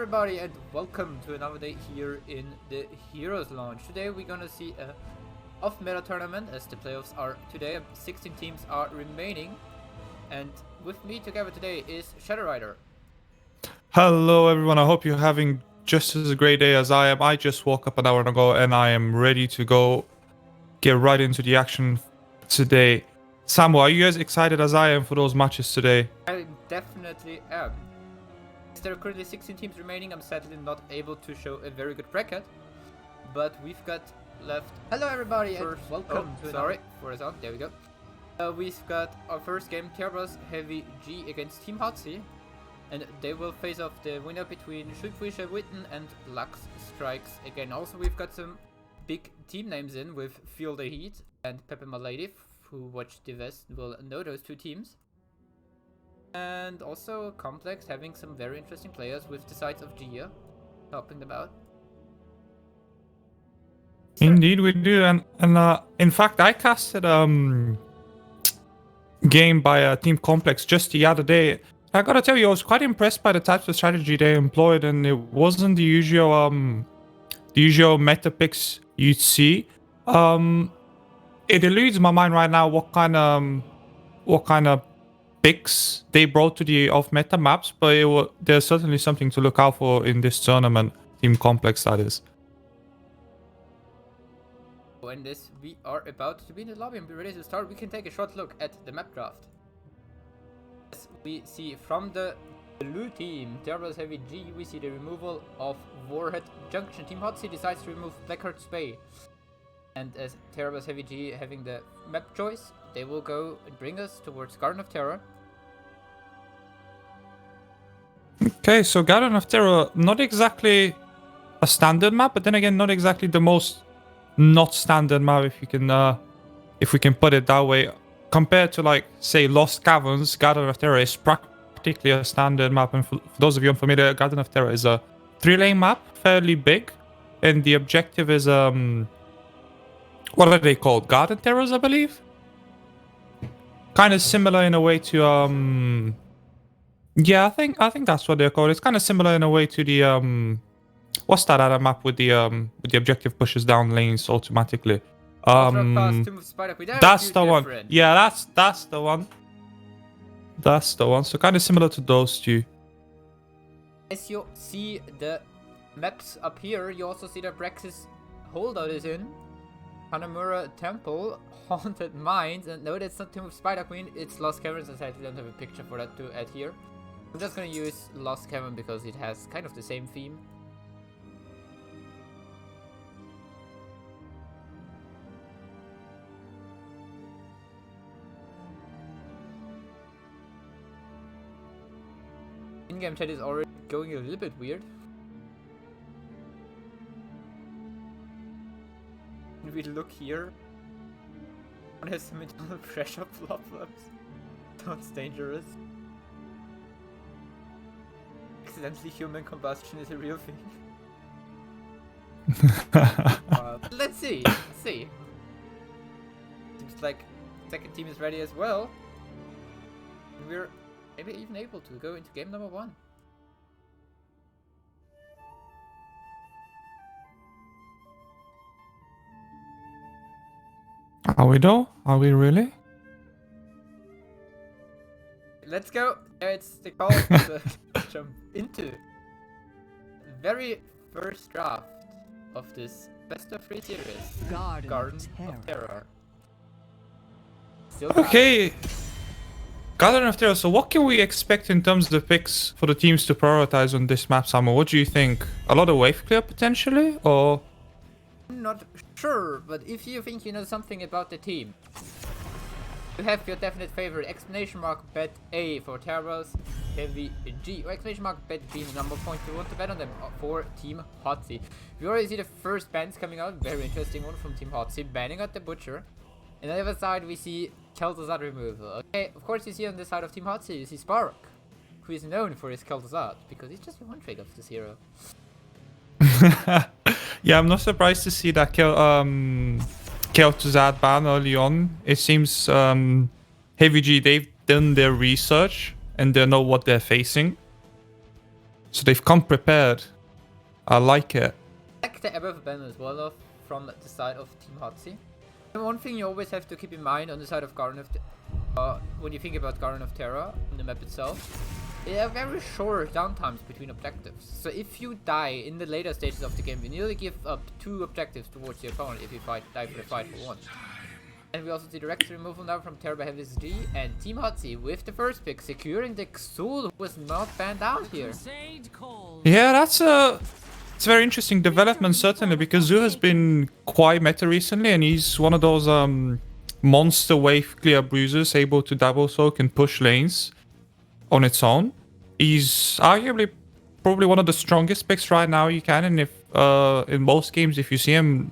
everybody and welcome to another day here in the Heroes launch. Today we're gonna see a off-meta tournament as the playoffs are today. 16 teams are remaining, and with me together today is Shadow Rider. Hello everyone, I hope you're having just as a great day as I am. I just woke up an hour ago and I am ready to go get right into the action today. Samu, are you guys excited as I am for those matches today? I definitely am. There are currently 16 teams remaining. I'm sadly not able to show a very good bracket, but we've got left. Hello everybody and welcome to sorry for us out. There we go. We've got our first game, Terra's Heavy G against Team Hotzi, and they will face off the winner between Schulpfrische Witten and Lux Strikes again. Also, we've got some big team names in with Feel the Heat and Pepe Malady, who watched the West will know those two teams. And also Complex having some very interesting players with the sides of Gia helping them out. Indeed we do, and in fact I casted game by Team Complex just the other day. I gotta tell you, I was quite impressed by the types of strategy they employed, and it wasn't the usual meta picks you'd see. It eludes my mind right now what kind of picks they brought to the off-meta maps, but there's certainly something to look out for in this tournament. Team Complex, that is. When we are about to be in the lobby and be ready to start, we can take a short look at the map draft. As we see from the blue team, Terra's Heavy G, we see the removal of Warhead Junction. Team Hotzi decides to remove Blackheart's Bay. And as Terra's Heavy G having the map choice, they will go and bring us towards Garden of Terror. Okay, so Garden of Terror, not exactly a standard map, but then again, not exactly the most not standard map, if we can put it that way. Compared to, like, say, Lost Caverns, Garden of Terror is practically a standard map. And for those of you unfamiliar, Garden of Terror is a 3-lane map, fairly big, and the objective is what are they called? Garden Terrors, I believe. Kind of similar in a way to yeah, I think that's what they're called. It's kind of similar in a way to the what's that other map with the objective pushes down lanes automatically. That's the one. Yeah, that's the one. That's the one. So kind of similar to those two. As you see the maps up here, you also see that Braxis holdout is in Hanamura Temple, Haunted Mines, and no, that's not Tomb of Spider Queen, it's Lost Caverns. I sadly don't have a picture for that to add here. I'm just gonna use Lost Cavern because it has kind of the same theme. In-game chat is already going a little bit weird. When we look here, one has some internal pressure problems. Sounds dangerous. Accidentally human combustion is a real thing. Let's see. Seems like second team is ready as well. We're maybe even able to go into game number 1. Are we though? Are we really? Let's go. It's the call to jump into the very first draft of this best of 3 series, Garden of Terror. Okay. Garden of Terror, so what can we expect in terms of the picks for the teams to prioritize on this map, Samu? What do you think? A lot of wave clear potentially, or? I'm not sure, but if you think you know something about the team, you have your definite favorite, exclamation mark bet A for Terra's Heavy G, or exclamation mark bet B, the number of points you want to bet on them for Team Hotzi. We already see the first bans coming out, very interesting one from Team Hotzi, banning out the Butcher. And on the other side we see Kel'Thuzad removal. Okay, of course you see on the side of Team Hotzi, you see Spark, who is known for his Kel'Thuzad, because he's just one trait of this hero. Yeah, I'm not surprised to see that Kel'Thuzad ban early on. It seems Heavy G, they've done their research and they know what they're facing. So they've come prepared. I like it. I like the above banner as well from the side of Team Hotzi. And one thing you always have to keep in mind on the side of Garden of when you think about Garden of Terror in the map itself, they have very short downtimes between objectives. So if you die in the later stages of the game, you nearly give up 2 objectives towards the opponent if you die for the fight for 1. And we also see direct removal now from Terror by Heavy SG and Team Hotzi with the first pick securing the Xul, who was not banned out here. Yeah, it's a very interesting development, certainly, because Xul has been quite meta recently, and he's one of those monster wave clear bruisers, able to double soak and push lanes on its own. He's arguably probably one of the strongest picks right now you can, and if in most games, if you see him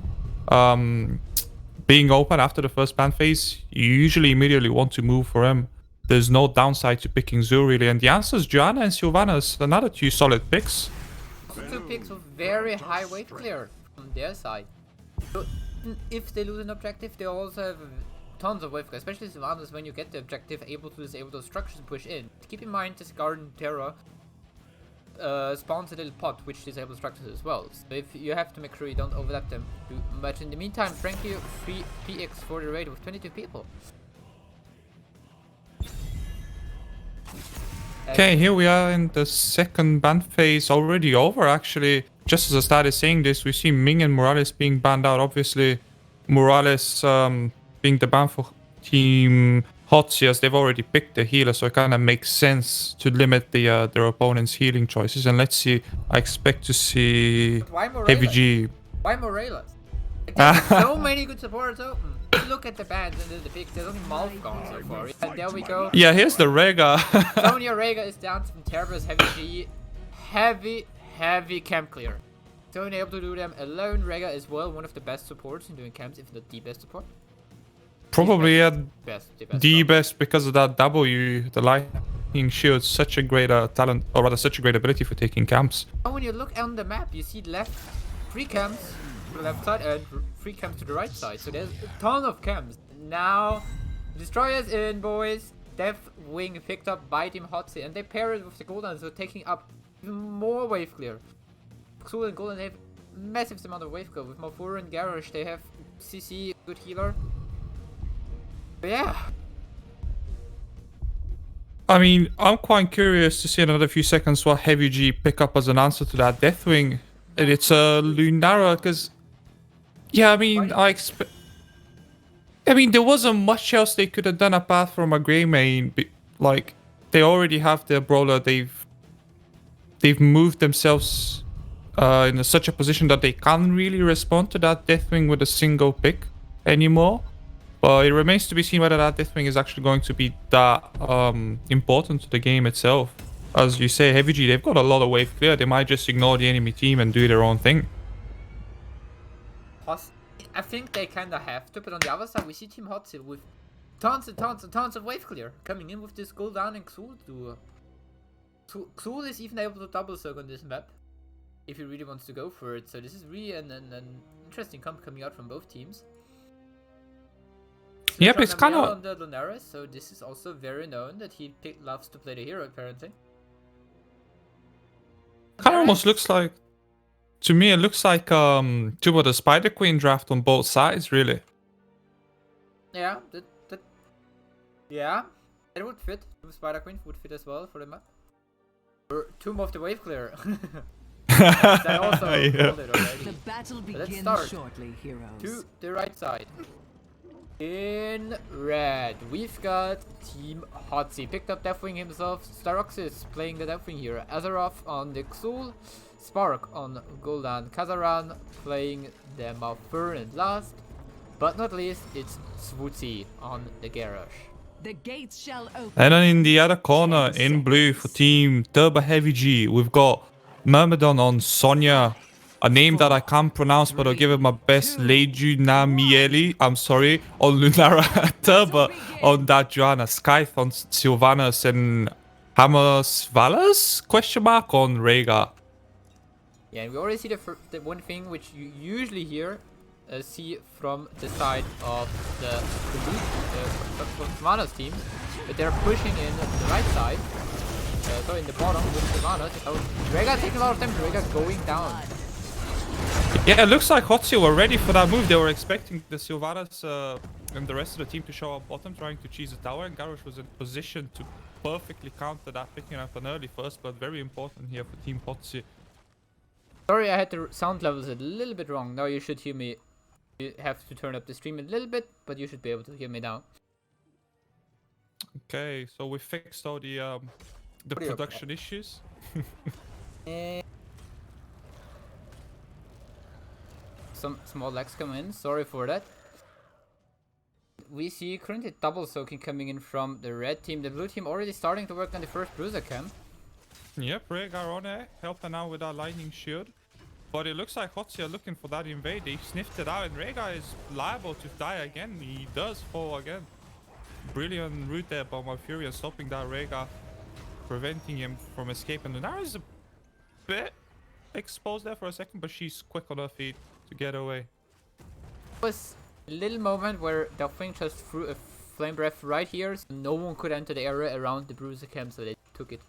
being open after the first ban phase, you usually immediately want to move for him. There's no downside to picking Xul, really, and the answer is Joanna and Sylvanas, another 2 solid picks. 2 picks with very high wave clear from their side. So if they lose an objective, they also have tons of wave clear, especially Sylvanas when you get the objective, able to disable those structures and push in. Keep in mind this Garden Terror spawns a little pot which disables structures as well. So if you have to make sure you don't overlap them too much. In the meantime, Frankie 3 PX for the raid with 22 people. Okay, here we are in the second ban phase, already over actually. Just as I started saying this, we see Ming and Morales being banned out. Obviously, Morales being the ban for Team Hotzi, as they've already picked the healer, so it kind of makes sense to limit their opponent's healing choices. And let's see, I expect to see Heavy G. Why Morales? Like, there's so many good supports open. Look at the bans and the picks. There's only Malf gone so far. And there we go. Yeah, here's the Rega. Sonya Rega is down from Terra's Heavy G. Heavy camp clear. Sonya able to do them alone. Rega as well, one of the best supports in doing camps, if not the best support. Probably the best because of that W, the lightning shield. Such a great talent, or rather such a great ability for taking camps. And when you look on the map, you see left 3 camps to the left side and 3 camps to the right side. So there's a ton of camps. Now, Destroyers in, boys. Death Wing picked up by Team Hotzi, and they pair it with the Golden, so taking up even more wave clear. Xul and Golden have massive amount of wave clear. With Mafura and Garrosh, they have CC, good healer. But yeah. I mean, I'm quite curious to see another few seconds what Heavy G pick up as an answer to that Deathwing. And it's a Lunara, because... Yeah, I mean, I mean, there wasn't much else they could have done apart from a Grey main. Like, they already have their brawler. They've moved themselves in such a position that they can't really respond to that Deathwing with a single pick anymore. But it remains to be seen whether that Deathwing is actually going to be that important to the game itself. As you say, Heavy G, they've got a lot of wave clear. They might just ignore the enemy team and do their own thing. I think they kind of have to, but on the other side, we see Team Hotzi with tons of wave clear coming in with this Gul'dan and Xul duo. Xul is even able to double soak on this map if he really wants to go for it. So this is really an interesting comp coming out from both teams. Yeah, but it's kind of on the Lunaris, so this is also very known that he loves to play the hero apparently. Kind of almost looks like, to me, it looks like two of the Spider Queen draft on both sides, really. Yeah, yeah, it would fit. Spider Queen would fit as well for the map. Or Tomb of the Wave Clear. I also called it already. The battle begins Let's start shortly, heroes. To the right side. In red, we've got Team Hotzi. Picked up Deathwing himself. Staroxis playing the Deathwing here. Azeroth on the Xul. Spark on Gul'dan. Kazaran playing the Malfur. And last but not least, it's Swootsy on the Garrosh. The gates shall open. And then in the other corner, in blue for Team Turbo Heavy G, we've got Myrmidon on Sonya. A name that I can't pronounce, but I'll give it my best. Lejunamieli, I'm sorry, on Lunara. Turbo on that Joanna. Scythe on Sylvanas. And Hammers Valas? Question mark on Rega. Yeah, and we already see the one thing which you usually see from the side of the Sylvanas team, but they're pushing in the right side. in the bottom with Sylvanas. Oh, Rega taking a lot of damage. Rega going down. Yeah, it looks like Hotzi were ready for that move. They were expecting the Sylvanas and the rest of the team to show up bottom, trying to cheese the tower, and Garrosh was in position to perfectly counter that, picking up an early first, but very important here for Team Hotzi. Sorry, I had the sound levels a little bit wrong. Now you should hear me. You have to turn up the stream a little bit, but you should be able to hear me now. Okay, so we fixed all the production issues. Some small lags come in. Sorry for that. We see currently double soaking coming in from the red team. The blue team already starting to work on the first bruiser camp. Yep, Rega on it, helping out with our lightning shield. But it looks like Hotzi are looking for that invade. They sniffed it out, and Rega is liable to die again. He does fall again. Brilliant route there by Malfurion, stopping that Rega, preventing him from escaping. And now is a bit exposed there for a second, but she's quick on her feet to get away. Was a little moment where Delphine just threw a flame breath right here, so no one could enter the area around the bruiser camp, so they took it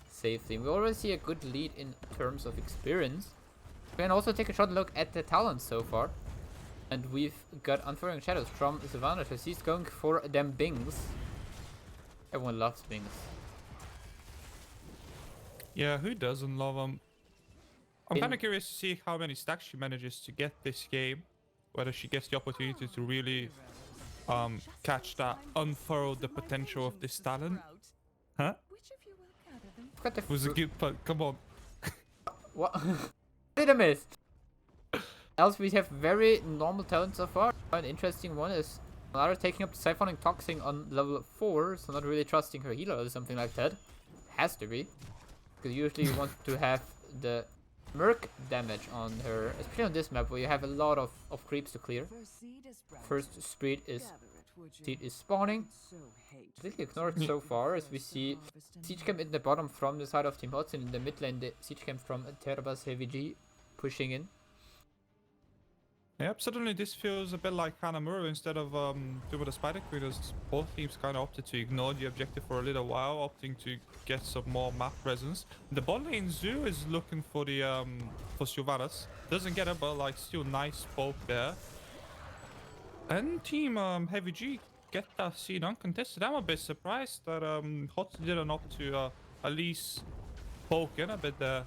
safely. We already see a good lead in terms of experience. We can also take a short look at the talents so far. And we've got Unfurling Shadows from Sylvanas. So she's going for them Bings. Everyone loves Bings. Yeah, who doesn't love them? I'm kind of curious to see how many stacks she manages to get this game. Whether she gets the opportunity to really catch that, unfurl the potential of this talent. Huh? Was a good punt, come on. What? Did I miss? Else we have very normal talent so far. An interesting one is Lara taking up the Siphonic Toxin on level 4, so not really trusting her healer or something like that. Has to be. Because usually you want to have the Merc damage on her, especially on this map where you have a lot of creeps to clear. First seed is spawning. Completely ignored so far, as we see Siege Camp in the bottom from the side of Team Hotz, and in the mid lane the Siege Camp from Terabas Heavy G pushing in. Yep, suddenly this feels a bit like Hanamura instead of doing the Spider Queen, as both teams kind of opted to ignore the objective for a little while, opting to get some more map presence. The bot lane Zoo is looking for the for Sylvanas. Doesn't get it, but like still nice poke there. And Team Heavy G get that seed uncontested. I'm a bit surprised that Hot didn't opt to at least poke in a bit there.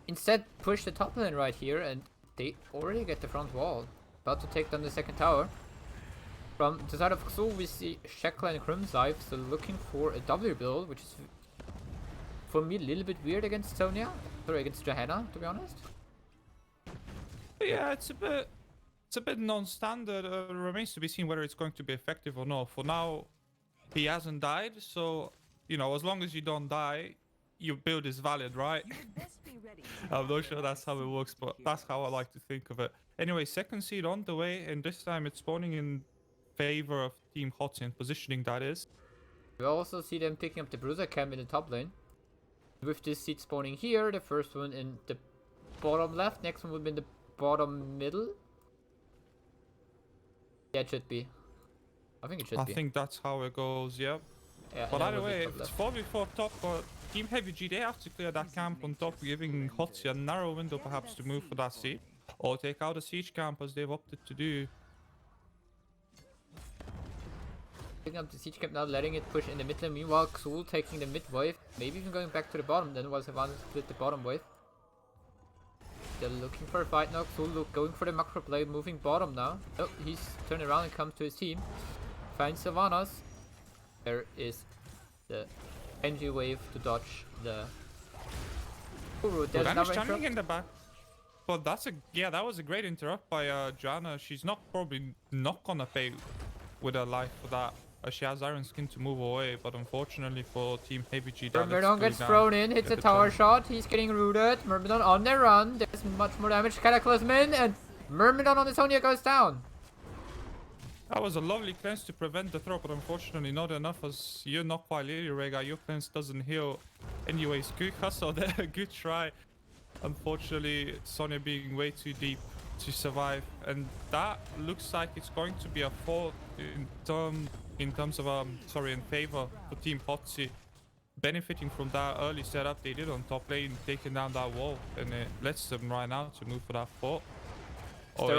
Instead, push the top lane right here, and they already get the front wall. About to take down the second tower. From the side of Xul, we see Shekla and Crimslife still looking for a W build, which is for me a little bit weird against Sonya. Sorry, against Johanna, to be honest. Yeah, it's a bit non-standard. Remains to be seen whether it's going to be effective or not. For now, he hasn't died, so you know, as long as you don't die, your build is valid, right? I'm not sure that's how it works, but that's how I like to think of it. Anyway, second seed on the way, and this time it's spawning in favor of Team Hotz in positioning, that is. We also see them picking up the Bruiser Camp in the top lane. With this seed spawning here, the first one in the bottom left, next one will be in the bottom middle. Yeah, it should be. I think it should be. I think that's how it goes, yeah. Yeah, but either way, it's 4v4 top, but Team Heavy G, they have to clear that camp on top, giving Hotzi a narrow window perhaps to move for that seed. Or take out a siege camp as they've opted to do. Picking up the siege camp now, letting it push in the mid lane. Meanwhile, Xul taking the mid wave, maybe even going back to the bottom, then while Savannah split the bottom wave. They're looking for a fight now. Xul going for the macro play, moving bottom now. Oh, he's turning around and comes to his team. Finds Savannah's. There is the NG wave to dodge the Uru. There's another interrupt in the back. But that's that was a great interrupt by Joanna. She's probably not gonna pay with her life for that. She has Iron Skin to move away, but unfortunately for Team Heavy G, Myrmidon gets thrown in, hits a tower shot. He's getting rooted. Myrmidon on the run. There's much more damage. Cataclysm in, and Myrmidon on the Sonya goes down. That was a lovely cleanse to prevent the throw, but unfortunately not enough, as you're not quite Lily Rega. Your cleanse doesn't heal. Anyways, good hustle there, good try. Unfortunately, Sonya being way too deep to survive, and that looks like it's going to be a fall in terms of in favor for Team Hotzi. benefiting from that early setup they did on top lane, taking down that wall, and it lets them right now to move for that fort. The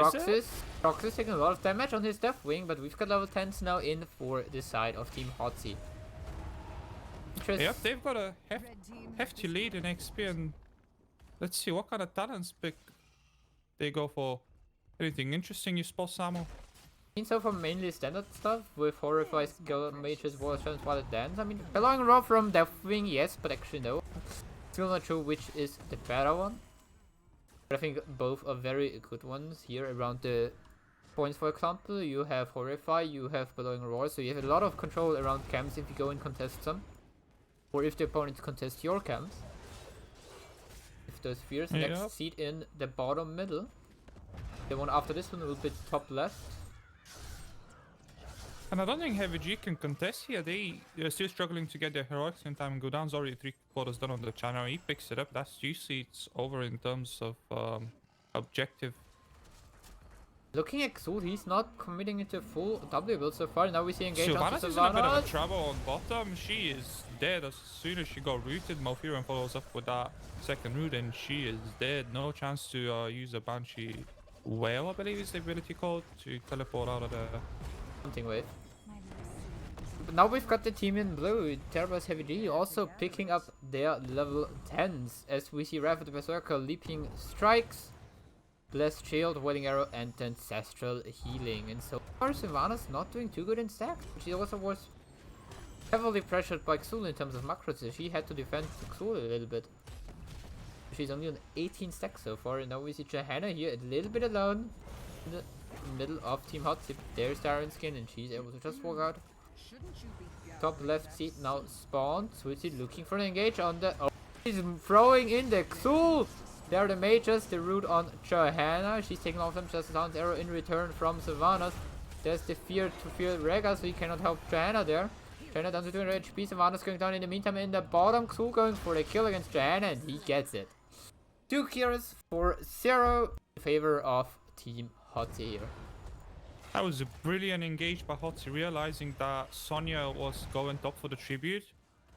Roxas taking a lot of damage on his Deathwing, but we've got level 10s now in for the side of Team Hotzi. Yep, they've got a Red team hefty lead in XP, and let's see what kind of talents pick they go for. Anything interesting you spot, Samuel? So far mainly standard stuff with Horrify, Skill, Mages, War Challenge, Wild Dance. I mean, Bellowing Roar from Deathwing, yes, but actually no. Still not sure which is the better one. But I think both are very good ones here around the points. For example, you have Horrify, you have Bellowing Roar, so you have a lot of control around camps if you go and contest them. Or if the opponents contest your camps. If those spheres next seat in the bottom middle. The one after this one will be top left. And I don't think Heavy G can contest here. They're still struggling to get their heroics in time and go down. It's already 3/4 done on the channel. He picks it up. That's usually it's over in terms of objective. Looking at Xul, he's not committing into full W build so far. Now we see engage Sylvanas onto is in a bit of Sylvanas. a trouble on bottom. She is dead as soon as she got rooted. Malfurion follows up with that second root and she is dead. No chance to use a Banshee Whale, I believe is the ability called, to teleport out of the... Hunting wave. But now we've got the team in blue, Terra's Heavy G also picking up their level 10s as we see Wrath of the Berserker, Leaping Strikes, Blessed Shield, Wailing Arrow, and Ancestral Healing. And so far Sylvanas not doing too good in stacks, but she also was heavily pressured by Xul in terms of macros, so she had to defend Xul a little bit. She's only on 18 stacks so far, and now we see Johanna here a little bit alone in the middle of Team Hotzi. There's Darren Skin, and she's able to just walk out. Top left seat now spawned. Sweetie looking for an engage on the... Oh, he's throwing in the Xul! There are the mages, the root on Johanna. She's taking off them, just a sound arrow in return from Sylvanas. There's the fear to fear Rega, so he cannot help Johanna there. Johanna down to 200 HP, Sylvanas going down in the meantime in the bottom. Xul going for the kill against Johanna, and he gets it. 2 kills for 0 in favor of Team Hotzi here. That was a brilliant engage by Hotzi, realizing that Sonya was going top for the tribute,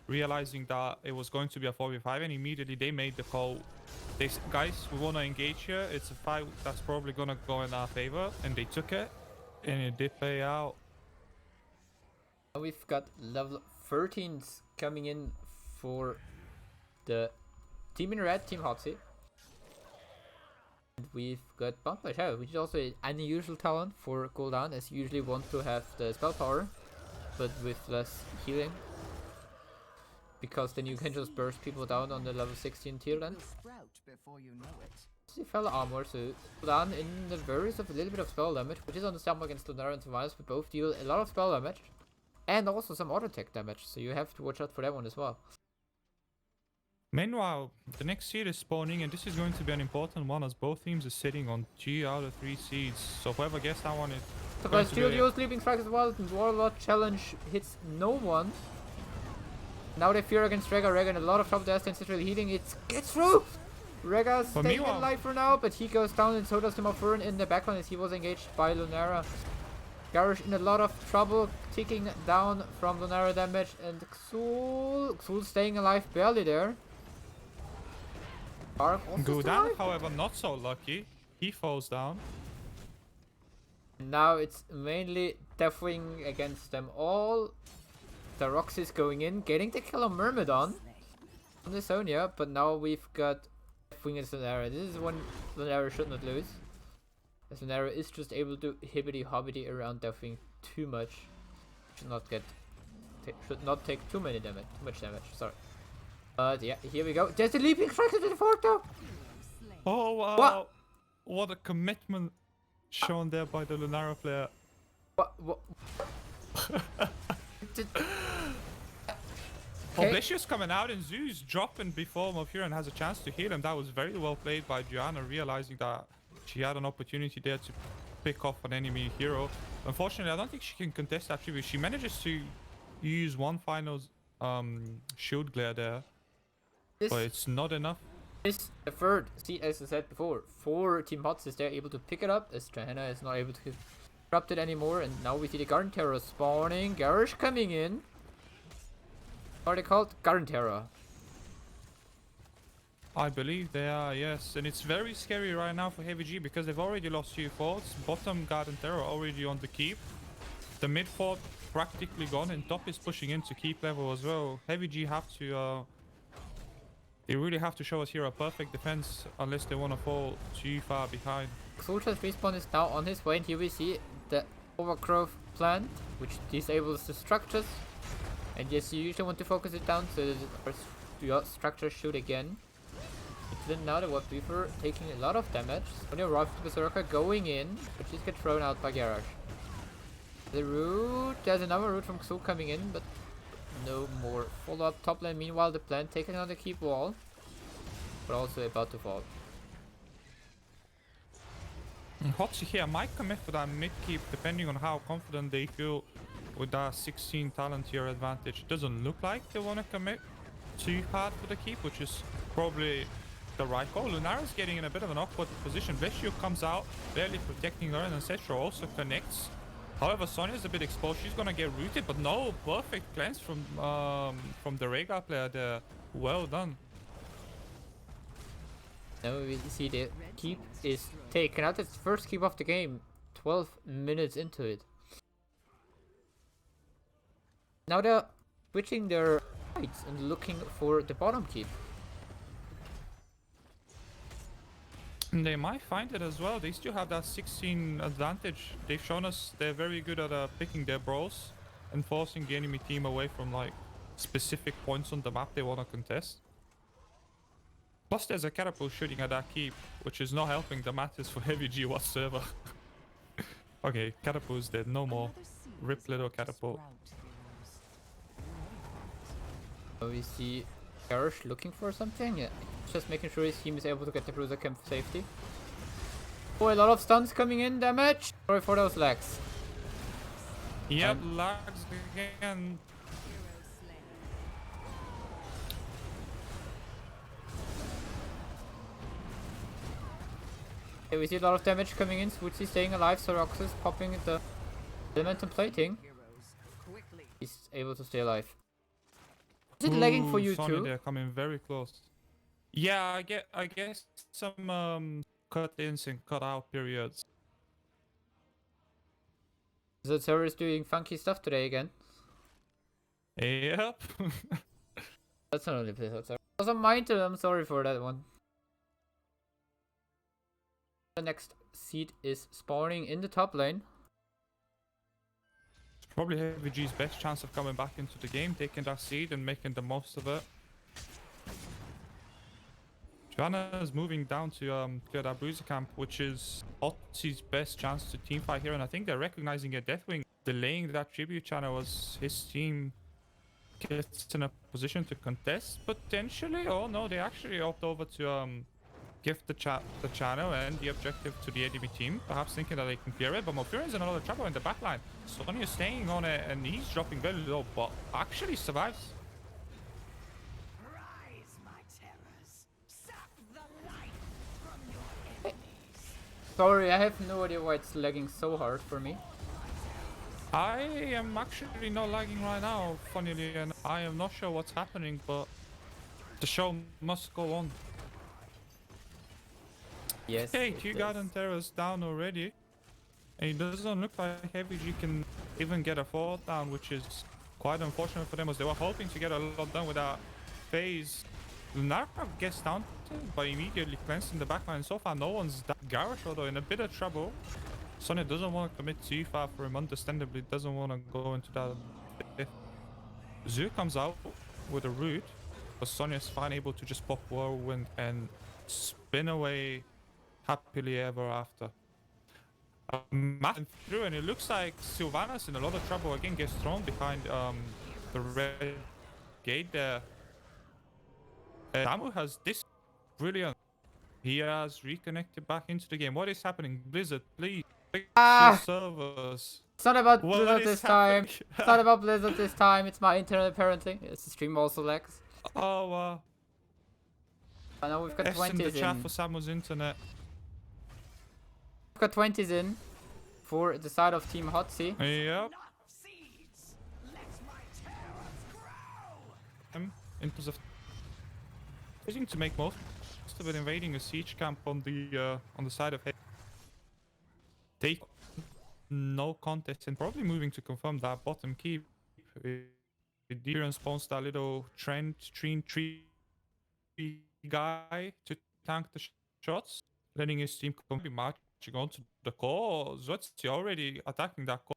realizing that it was going to be a 4v5, and immediately they made the call. They said, guys, we want to engage here. It's a fight that's probably going to go in our favor, and they took it, and it did pay out. Now we've got level 13s coming in for the team in red, Team Hotzi. We've got Bound by Shadow, which is also an unusual talent for cooldown, as you usually want to have the spell power, but with less healing. Because then you can just burst people down on the level 16 tier then. See fellow armor, so cooldown in the various of a little bit of spell damage, which is understandable against Lunara and Sylvanas, but both deal a lot of spell damage. And also some auto attack damage, so you have to watch out for that one as well. Meanwhile, the next seed is spawning, and this is going to be an important one as both teams are sitting on 2 out of 3 seeds. So whoever gets that one is... So still use Leaping Strikes as well. Warlord challenge hits no one. Now they fear against Rega. Rega in a lot of trouble. There's ancestral healing. It gets through! Rega's staying alive for now, but he goes down, and so does the Malfurion in the background as he was engaged by Lunara. Garrosh in a lot of trouble, ticking down from Lunara damage, and Xul staying alive barely there. Gul'dan, however, not so lucky. He falls down. Now it's mainly Deathwing against them all. The Roxas going in, getting the kill on Myrmidon on the Sonya, but now we've got Deathwing and Lunara. This is one Lunara should not lose, as Lunara is just able to hibbity hobbity around Deathwing too much. Should not take too much damage. Sorry. But yeah, here we go. There's the Leaping Strike to the fort though. Oh wow! What a commitment shown there by the Lunara player. What? Oblicious coming out and Zeus dropping before Malfurion has a chance to heal him. That was very well played by Gianna, realizing that she had an opportunity there to pick off an enemy hero. Unfortunately, I don't think she can contest that tribute. She manages to use one final shield glare there, but it's not enough. This the third seed, as I said before, for Team Hotzi, they're able to pick it up, as Johanna is not able to disrupt it anymore, and now we see the Garden Terror spawning, Garrosh coming in. What are they called? Garantera. I believe they are, yes. And it's very scary right now for Heavy G because they've already lost 2 forts. Bottom guard and Terror already on the keep. The mid fort practically gone and top is pushing into keep level as well. Heavy G have to they really have to show us here a perfect defense unless they want to fall too far behind. Xultia's respawn is now on his way, and here we see the overgrowth plant, which disables the structures. And yes, you usually want to focus it down so that your structures shoot again. But then now the Warp Beaver taking a lot of damage. Only arrives to Berserker going in, but she's get thrown out by Garage. The root, there's another root from Xul coming in, but no more follow-up top lane. Meanwhile, the plant taking on the keep wall, but also about to fall. Hotzi here might commit for that mid keep depending on how confident they feel with that 16 talent tier advantage. Doesn't look like they want to commit too hard for the keep, which is probably the right call. Lunara's getting in a bit of an awkward position. Veshio comes out, barely protecting her, and Ancestral also connects. However, Sonya's a bit exposed. She's gonna get rooted, but no, perfect cleanse from the Rhaegar player there. Well done. Now we see the keep is taken out. It's the first keep of the game. 12 minutes into it. Now they're switching their sides and looking for the bottom keep. And they might find it as well. They still have that 16 advantage. They've shown us they're very good at picking their brawls and forcing the enemy team away from like specific points on the map they want to contest. Plus there's a catapult shooting at that keep, which is not helping the matters for Heavy G whatsoever. Okay, catapult's dead, no more. Rip little catapult. So we see Garrosh looking for something. Yeah, just making sure his team is able to get the cruiser camp safety. Oh, a lot of stuns coming in, damage. Sorry for those lags. Yep, lags again. Okay, we see a lot of damage coming in. Swootsy staying alive. Soroxis popping the elemental plating. He's able to stay alive. Is it lagging for you too? They're coming very close. Yeah, I guess some cut-ins and cut-out periods. The server is doing funky stuff today again. Yep. That's not only place outside. Also minded, I'm sorry for that one. The next seed is spawning in the top lane. Probably Heavy G's best chance of coming back into the game, taking that seed and making the most of it. Joanna is moving down to clear that bruiser camp, which is Otzi's best chance to teamfight here, and I think they're recognizing a Deathwing delaying that tribute channel as his team gets in a position to contest potentially. Oh no, they actually opt over to give the channel and the objective to the enemy team, perhaps thinking that they can clear it, but Mofurian's in a lot of trouble in the backline. Sonya's staying on it and he's dropping very low, but actually survives. Rise, my terrors. Suck the life from your enemies. Sorry, I have no idea why it's lagging so hard for me. I am actually not lagging right now, funnily, and I am not sure what's happening, but the show must go on. Yes. Okay, 2 Garden Terrors down already. And it doesn't look like Heavy G can even get a 4th down, which is quite unfortunate for them, as they were hoping to get a lot done with that phase. Lunara gets down by immediately cleansing the backline. So far, no one's done. Garrosh, although in a bit of trouble. Sonya doesn't want to commit too far for him, understandably doesn't want to go into that. Zoo comes out with a root, but Sonya's fine, able to just pop Whirlwind and spin away happily ever after. Matt through, and it looks like Sylvanas in a lot of trouble again, gets thrown behind the red gate there. Damu has this brilliant. He has reconnected back into the game. What is happening? Blizzard, please fix your servers. It's not about What Blizzard is this time. happening? It's not about Blizzard this time. It's my internet apparently. It's the stream also lags. Oh, I know we've got S in the 20s chat in. for Samu's internet. We've got 20s in for the side of Team Hotzi. Yep. Not seeds. Let my terrors grow. in terms of choosing to make most of it invading a siege camp on the side of take no contest and probably moving to confirm that bottom keep. Deer spawns that little tree guy to tank the shots, letting his team be marching onto the core. Zotzi already attacking that core.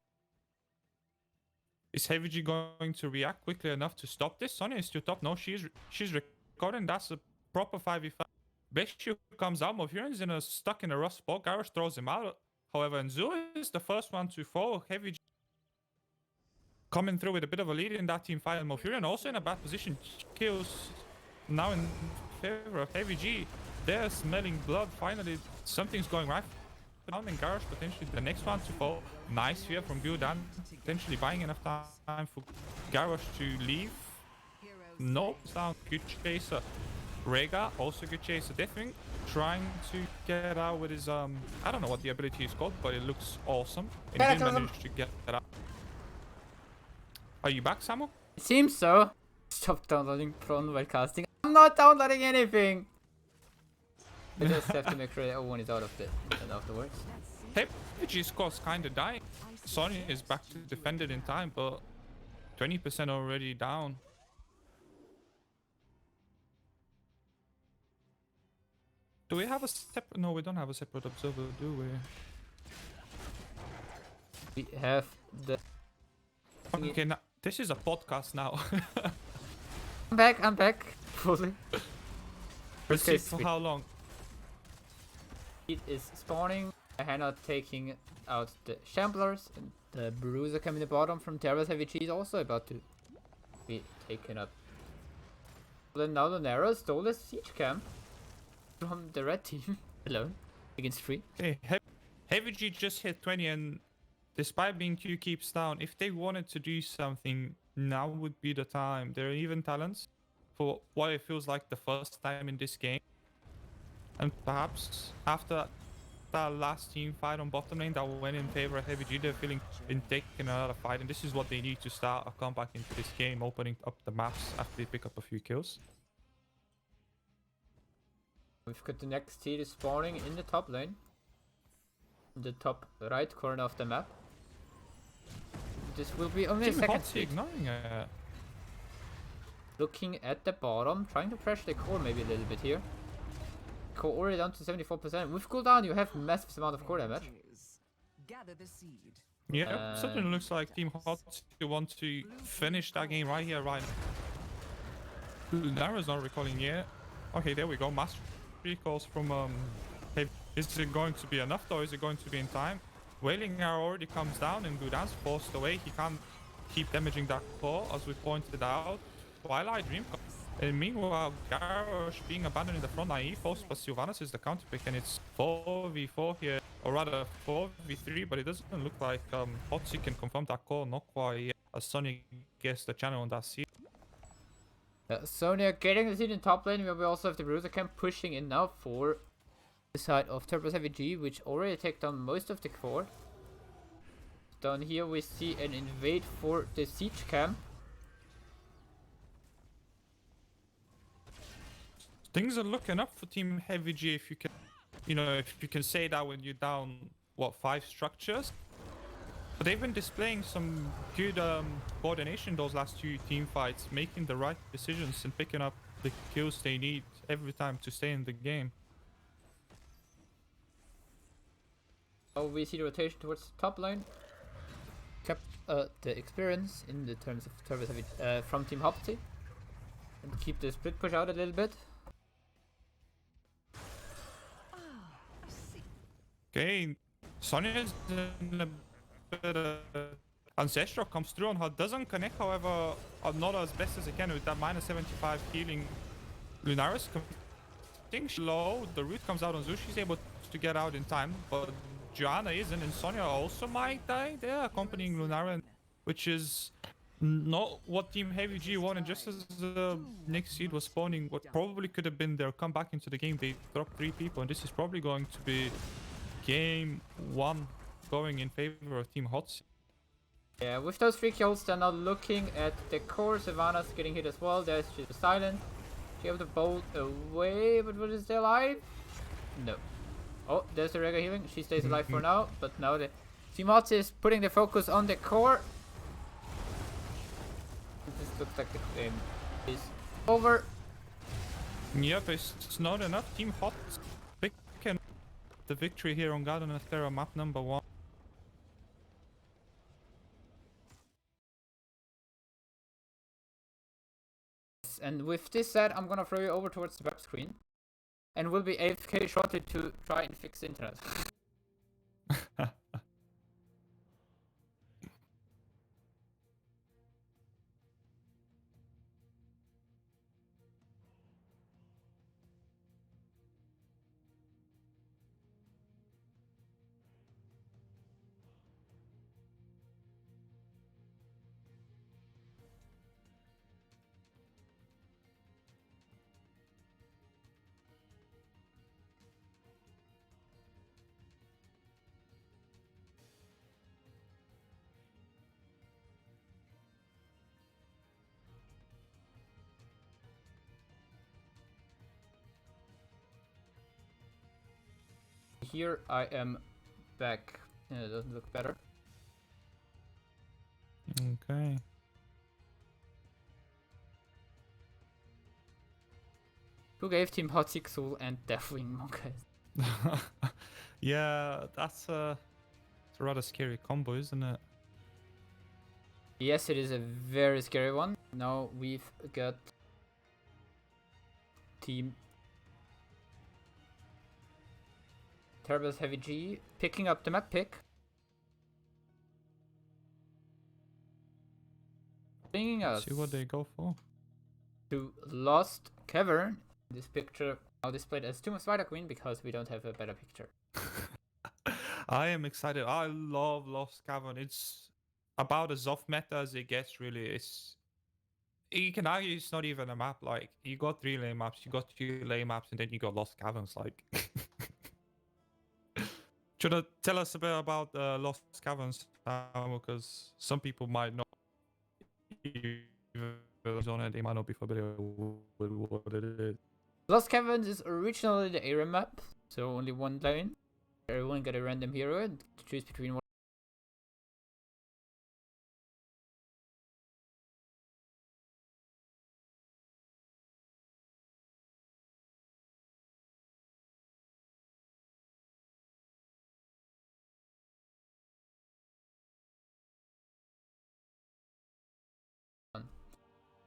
Is Heavy G going to react quickly enough to stop this? Sonya is still top. No, she's recording. That's a proper 5v5. Beshu comes out. Mofurian's stuck in a rough spot. Garrosh throws him out. However, Nzu is the first one to fall. Heavy G coming through with a bit of a lead in that team fight. And Mofurian also in a bad position. Kills now in favor of Heavy G. They're smelling blood. Finally, something's going right. Down in Garrosh, potentially the next one to fall. Nice fear from Gul'dan. Potentially buying enough time for Garrosh to leave. Nope, it's down. Good chaser. Rega, also good chaser. Definitely trying to get out with his I don't know what the ability is called, but it looks awesome. And he did manage to get that out. Are you back, Samu? It seems so. Stop downloading prone while casting. I'm not downloading anything! I just have to make sure that everyone is out of it and afterwards. Heavy score's kinda dying. Sonya is back to defend it in time, but 20% already down. Do we have a separate? No, we don't have a separate observer, do we? We have the... Okay, now this is a podcast now. I'm back. Fully. Let's see for how long. It is spawning. Hannah taking out the Shamblers, and the Bruiser coming in the bottom from Terra's Heavy G is also about to be taken up. Then now the Nara stole the siege camp from the red team alone against 3. Okay, Heavy G just hit 20, and despite being 2 keeps down, if they wanted to do something, now would be the time. There are even talents for what it feels like the first time in this game. And perhaps after that last team fight on bottom lane that went in favor of Heavy G, they're feeling in taking another fight, and this is what they need to start a comeback into this game, opening up the maps after they pick up a few kills. We've got the next team spawning in the top lane, in the top right corner of the map. This will be only a second seed. Ignoring it. Looking at the bottom, trying to pressure the core maybe a little bit here. Core already down to 74%. With cooldown, you have massive amount of core damage. Gather the seed. Yeah, certainly looks like Team Hot want to finish that game right here, right now. Nara's not recalling yet. Okay, there we go. Master recalls from Heavy. Is it going to be enough though? Is it going to be in time? Wailing Arrow already comes down and Gul'dan's forced away. He can't keep damaging that core, as we pointed out. Twilight Dream. And meanwhile, Garrosh being abandoned in the front line, he falls, but Sylvanas is the counter pick, and it's 4v4 here, or rather 4v3, but it doesn't look like Hotzi can confirm that core, not quite yet, as Sonya gets the channel on that seat. Sonya getting the seat in top lane, where we also have the Bruiser camp pushing in now for the side of Turbo's Heavy G, which already take down most of the core. Down here we see an invade for the siege camp. Things are looking up for Team Heavy G, if you can, if you can say that when you're down, what, 5 structures. But they've been displaying some good coordination those last 2 team fights, making the right decisions and picking up the kills they need every time to stay in the game. Oh, we see the rotation towards the top lane. Kept the experience in the terms of Turbo's Heavy from Team Hopsy. And keep the split push out a little bit. Okay, Sonya's in a bit of... Ancestral comes through on her, doesn't connect, however, not as best as it can with that -75 healing. Lunaris thinks low, the root comes out on Zeus, she's able to get out in time, but Joanna isn't, and Sonya also might die there, accompanying Lunaris, which is not what Team Heavy G wanted. Just as the next seed was spawning, what probably could have been their comeback into the game, they dropped 3 people, and this is probably going to be game 1 going in favor of Team Hot. Yeah, with those 3 kills, they're now looking at the core. Savannah's getting hit as well. There's just silent. She able to bolt away, but what is still alive? No. Oh, there's the regular healing. She stays alive for now, but now the Cmods is putting the focus on the core. This looks like the game is over. Yep, it's not enough. Team Hot picking the victory here on Garden of Terror map number 1. And with this said, I'm gonna throw you over towards the web screen. And we'll be AFK shortly to try and fix the internet. Here I am back. Yeah, it doesn't look better. Okay. Who gave Team Hot Six Soul and Deathwing Monkeys? Yeah, it's a rather scary combo, isn't it? Yes, it is a very scary one. Now we've got Team Terrible's Heavy G picking up the map pick. Bringing us See what they go for. to Lost Cavern. This picture now displayed as Tomb of Spider Queen because we don't have a better picture. I am excited. I love Lost Cavern. It's about as off meta as it gets, really. You can argue it's not even a map. Like, you got 3 lane maps, you got 2 lane maps, and then you got Lost Caverns. Like, should I tell us a bit about Lost Caverns? Because some people might not even on it. They might not be familiar with what it is. Lost Caverns is originally the area map, so only 1 lane. Everyone got a random hero and choose between one.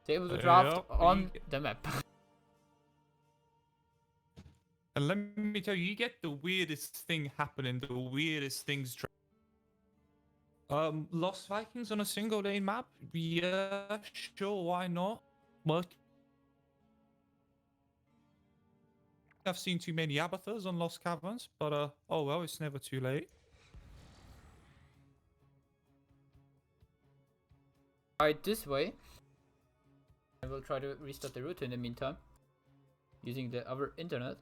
To able to draft Yep, on the map. And let me tell you, you get the weirdest thing happening, the weirdest things. Lost Vikings on a single lane map? Yeah, sure, why not? Well, I've seen too many abathurs on Lost Caverns, but oh well, it's never too late. Right this way. I will try to restart the router in the meantime. Using the other internet.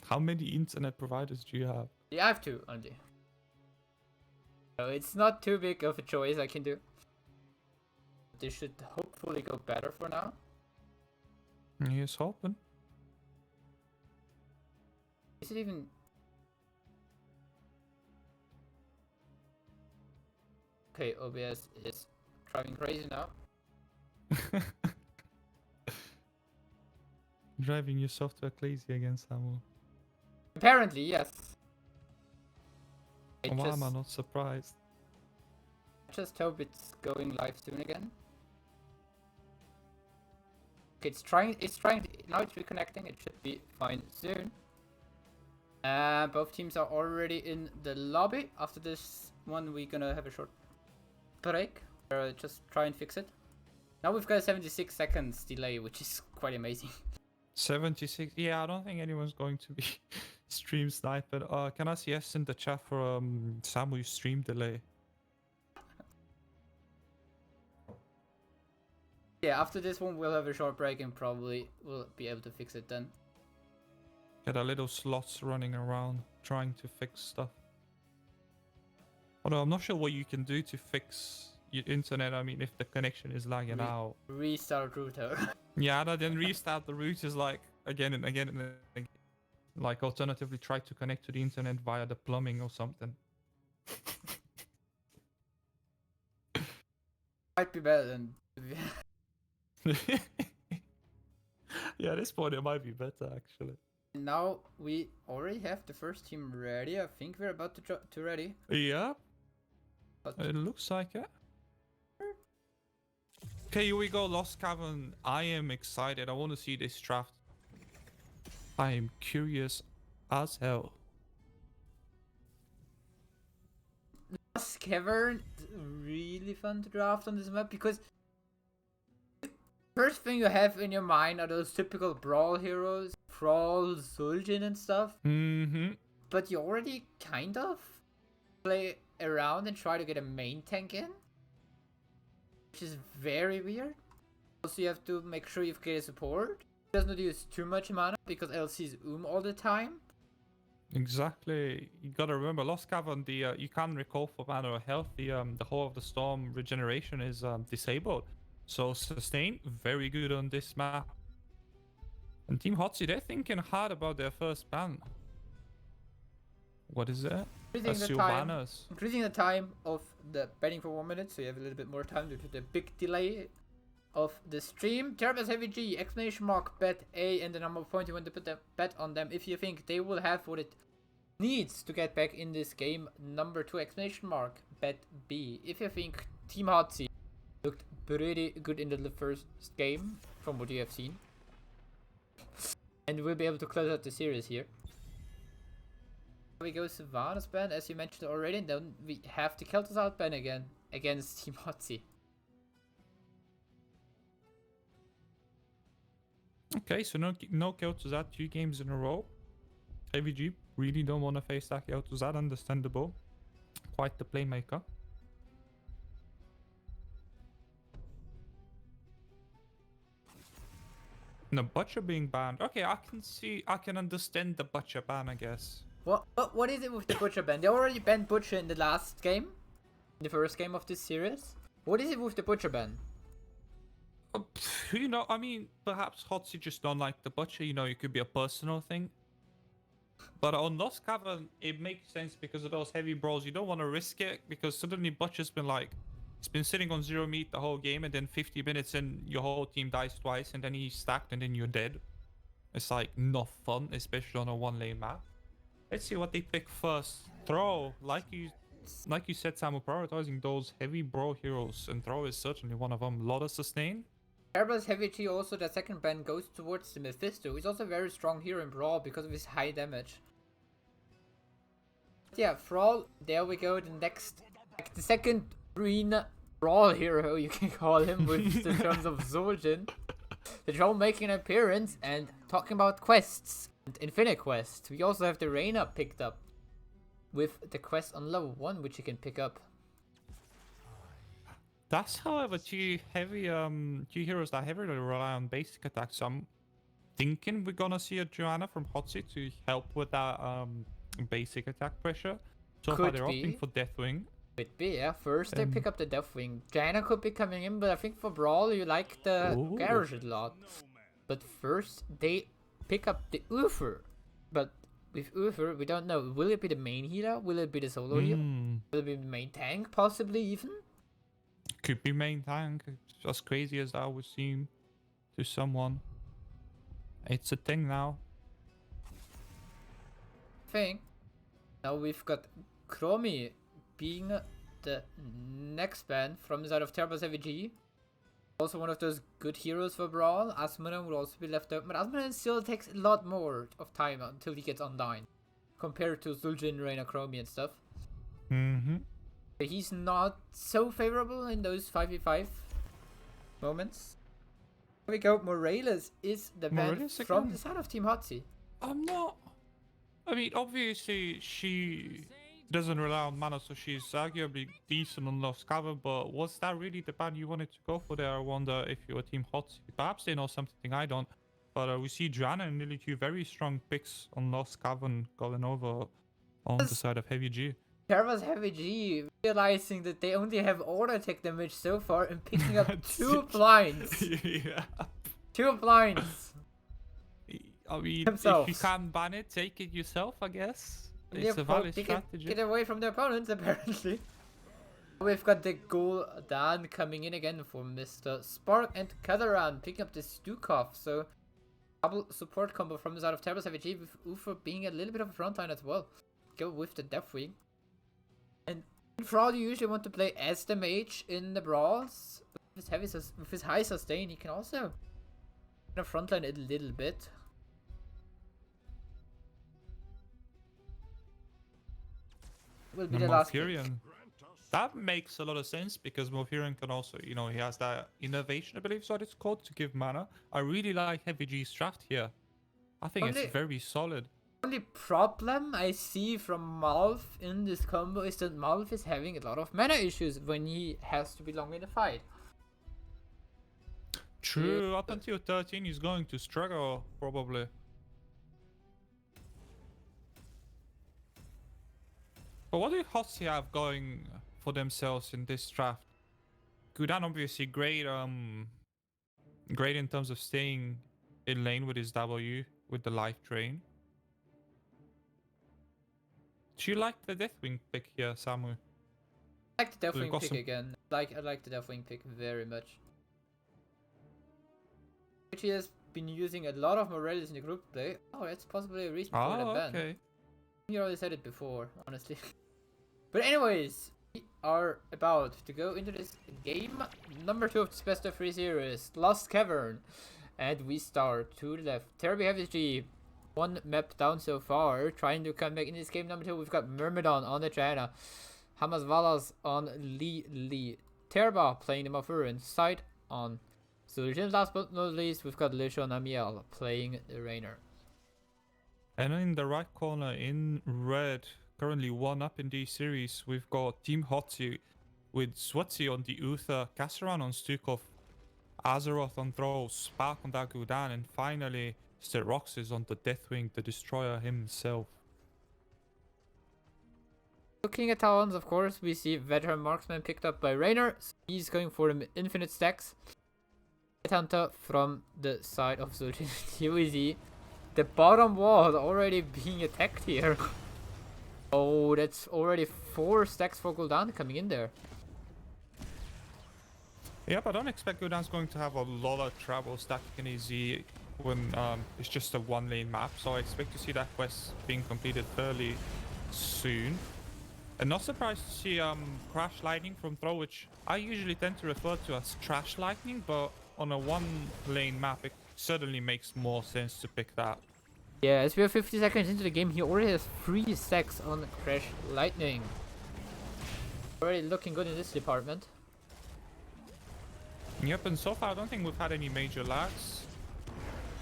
How many internet providers do you have? Yeah, I have 2 only. So it's not too big of a choice I can do. This should hopefully go better for now. Here's hoping. Is it even... Okay, OBS is driving crazy now. Driving your software crazy again, Samuel. Apparently, yes. Why am I not surprised? I just hope it's going live soon again. Okay, now it's reconnecting, it should be fine soon. Both teams are already in the lobby. After this one, we're gonna have a short break. Just try and fix it. Now we've got a 76 seconds delay, which is quite amazing. 76? Yeah, I don't think anyone's going to be stream sniped. Can I see yes in the chat for Samuel's stream delay? Yeah, after this one, we'll have a short break and probably we'll be able to fix it then. Get a little slots running around trying to fix stuff. Although I'm not sure what you can do to fix your internet. I mean, if the connection is lagging out. Restart router. Yeah, and then restart the routers like again and again and again. Like alternatively try to connect to the internet via the plumbing or something. Might be better than. Yeah, at this point it might be better actually. Now we already have the first team ready. I think we're about to ready. Yeah, But it looks like it. Okay, here we go, Lost Cavern. I am excited. I want to see this draft. I am curious as hell. Lost Cavern is really fun to draft on this map because first thing you have in your mind are those typical brawl heroes, Thrall, Zul'jin and stuff. Mm-hmm. But you already kind of play around and try to get a main tank in, which is very weird. Also, you have to make sure you've got a support. It does not use too much mana because LC's all the time. Exactly. You gotta remember, Lost Cavern, the you can't recall for mana or health. The Whole of the Storm regeneration is disabled. So sustain, very good on this map. And Team Hotsy, they're thinking hard about their first ban. What is it? Increasing the time of the betting for 1 minute, so you have a little bit more time due to the big delay of the stream. Terrabas Heavy G, exclamation mark, bet A, and the number of points you want to put the bet on them if you think they will have what it needs to get back in this game. Number 2, exclamation mark, bet B. If you think Team Hotsy looked pretty good in the first game, from what you have seen, and we'll be able to close out the series here. We go Savannah's ban, as you mentioned already, and then we have the Kel'Thuzad out ban again against Team Hotsy. Okay, so no Kel'Thuzad 2 games in a row. Heavy G really don't want to face that Kel'Thuzad, understandable. Quite the playmaker. No, Butcher being banned. Okay, I can understand the Butcher ban, I guess. What is it with the Butcher ban? They already banned Butcher in the last game, in the first game of this series. What is it with the Butcher ban? You know, I mean, perhaps Hotsy just don't like the Butcher. You know, it could be a personal thing. But on Lost Cavern, it makes sense because of those heavy brawls. You don't want to risk it because suddenly Butcher's been like, it's been sitting on 0 meat the whole game, and then 50 minutes in, your whole team dies twice, and then he's stacked, and then you're dead. It's like not fun, especially on a 1-lane map. Let's see what they pick first. Throw, like you said, Samu, prioritizing those heavy brawl heroes, and Throw is certainly one of them. Lot of sustain. Terrabas Heavy G also, the second ban goes towards the Mephisto. He's also very strong here in Brawl because of his high damage. But yeah, Thrall, there we go, the second green Brawl hero, you can call him, with the terms of Zul'jin. The Troll making an appearance, and talking about quests, and Infinite Quest. We also have the Reyna picked up, with the quest on level 1, which you can pick up. That's, however, two heroes that heavily rely on basic attacks. So I'm thinking we're gonna see a Joanna from Hotsy to help with that basic attack pressure. So far they're opting for Deathwing. Could be, yeah. First they pick up the Deathwing. Joanna could be coming in, but I think for Brawl you like the Garage a lot. But first they pick up the Uther. But with Uther, we don't know. Will it be the main healer? Will it be the solo healer? Will it be the main tank, possibly even? Could be main tank, as crazy as that would seem to someone. It's a thing now. Now we've got Chromie being the next ban from the side of Terrabas Heavy G. Also one of those good heroes for Brawl. Asmodean will also be left out, but Asmodean still takes a lot more of time until he gets Undyne, compared to Zul'jin, Reyna, Chromie and stuff. He's not so favorable in those 5v5 moments. Here we go, Morales is the ban from the side of Team Hotsy. I mean, obviously she doesn't rely on mana, so she's arguably decent on Lost Cavern, but was that really the ban you wanted to go for there? I wonder if you're Team Hotsy. Perhaps they know something I don't. But we see Joanna and Lily two very strong picks on Lost Cavern going over on the side of Heavy G. Terra's Heavy G realizing that they only have auto attack damage so far and picking up two blinds. Yeah. 2 blinds. I mean, Themselves. if you can't ban it, take it yourself, I guess. And It's a valid they can strategy. get away from their opponents, apparently. We've got the Gul'dan coming in again for Mr. Spark and Kadaran picking up the Stukov. So, double support combo from the side of Terra's Heavy G with Ufa being a little bit of a frontline as well. Go with the Deathwing. And in Brawl, you usually want to play as the mage in the brawls. With his high sustain, he can also frontline it a little bit. Will be the last pick. Malfurion. That makes a lot of sense because Malfurion can also, you know, he has that innovation, I believe is what it's called, to give mana. I really like Heavy G's draft here. I think it's very solid. Only problem I see from Malf in this combo is that Malf is having a lot of mana issues when he has to belong in the fight. True, up until 13 he's going to struggle, probably. But what do Hotzi have going for themselves in this draft? Gul'dan obviously great in terms of staying in lane with his W, with the life drain. Do you like the Deathwing pick here, Samu? I like the Deathwing pick again. I like the Deathwing pick very much. Which he has been using a lot of Morellis in the group play. Oh, that's possibly a reason for the ban. Okay. You already said it before, honestly. But anyways, we are about to go into this game number 2 of this best of 3 series, Lost Cavern. And we start to the left. Terribly Heavy G, 1 map down so far, trying to come back in this game number 2. We've got Myrmidon on the China, Hamas Valas on Lee. Terba playing the Malfurion, side on Zul'jin. Last but not least, we've got Lishon Amiel playing the Rainer. And in the right corner in red, currently 1 up in the series, we've got Team Hotzi with Swatzi on the Uther, Kassaran on Stukov, Azeroth on Throw, Spark on that Gul'dan, and finally Sterox is on the Deathwing, the Destroyer himself. Looking at talents, of course, we see Veteran Marksman picked up by Rainer. So he's going for the infinite stacks. Hunter from the side of Zul'jin. Here we see the bottom wall already being attacked here. Oh, that's already 4 stacks for Gul'dan coming in there. Yeah, but I don't expect Gul'dan's going to have a lot of trouble stacking easy when it's just a 1-lane map. So I expect to see that quest being completed fairly soon. And not surprised to see Crash Lightning from Throw, which I usually tend to refer to as Trash Lightning, but on a 1-lane map, it certainly makes more sense to pick that. Yeah, as we are 50 seconds into the game, he already has 3 stacks on Crash Lightning. Already looking good in this department. Yep, and so far I don't think we've had any major lags.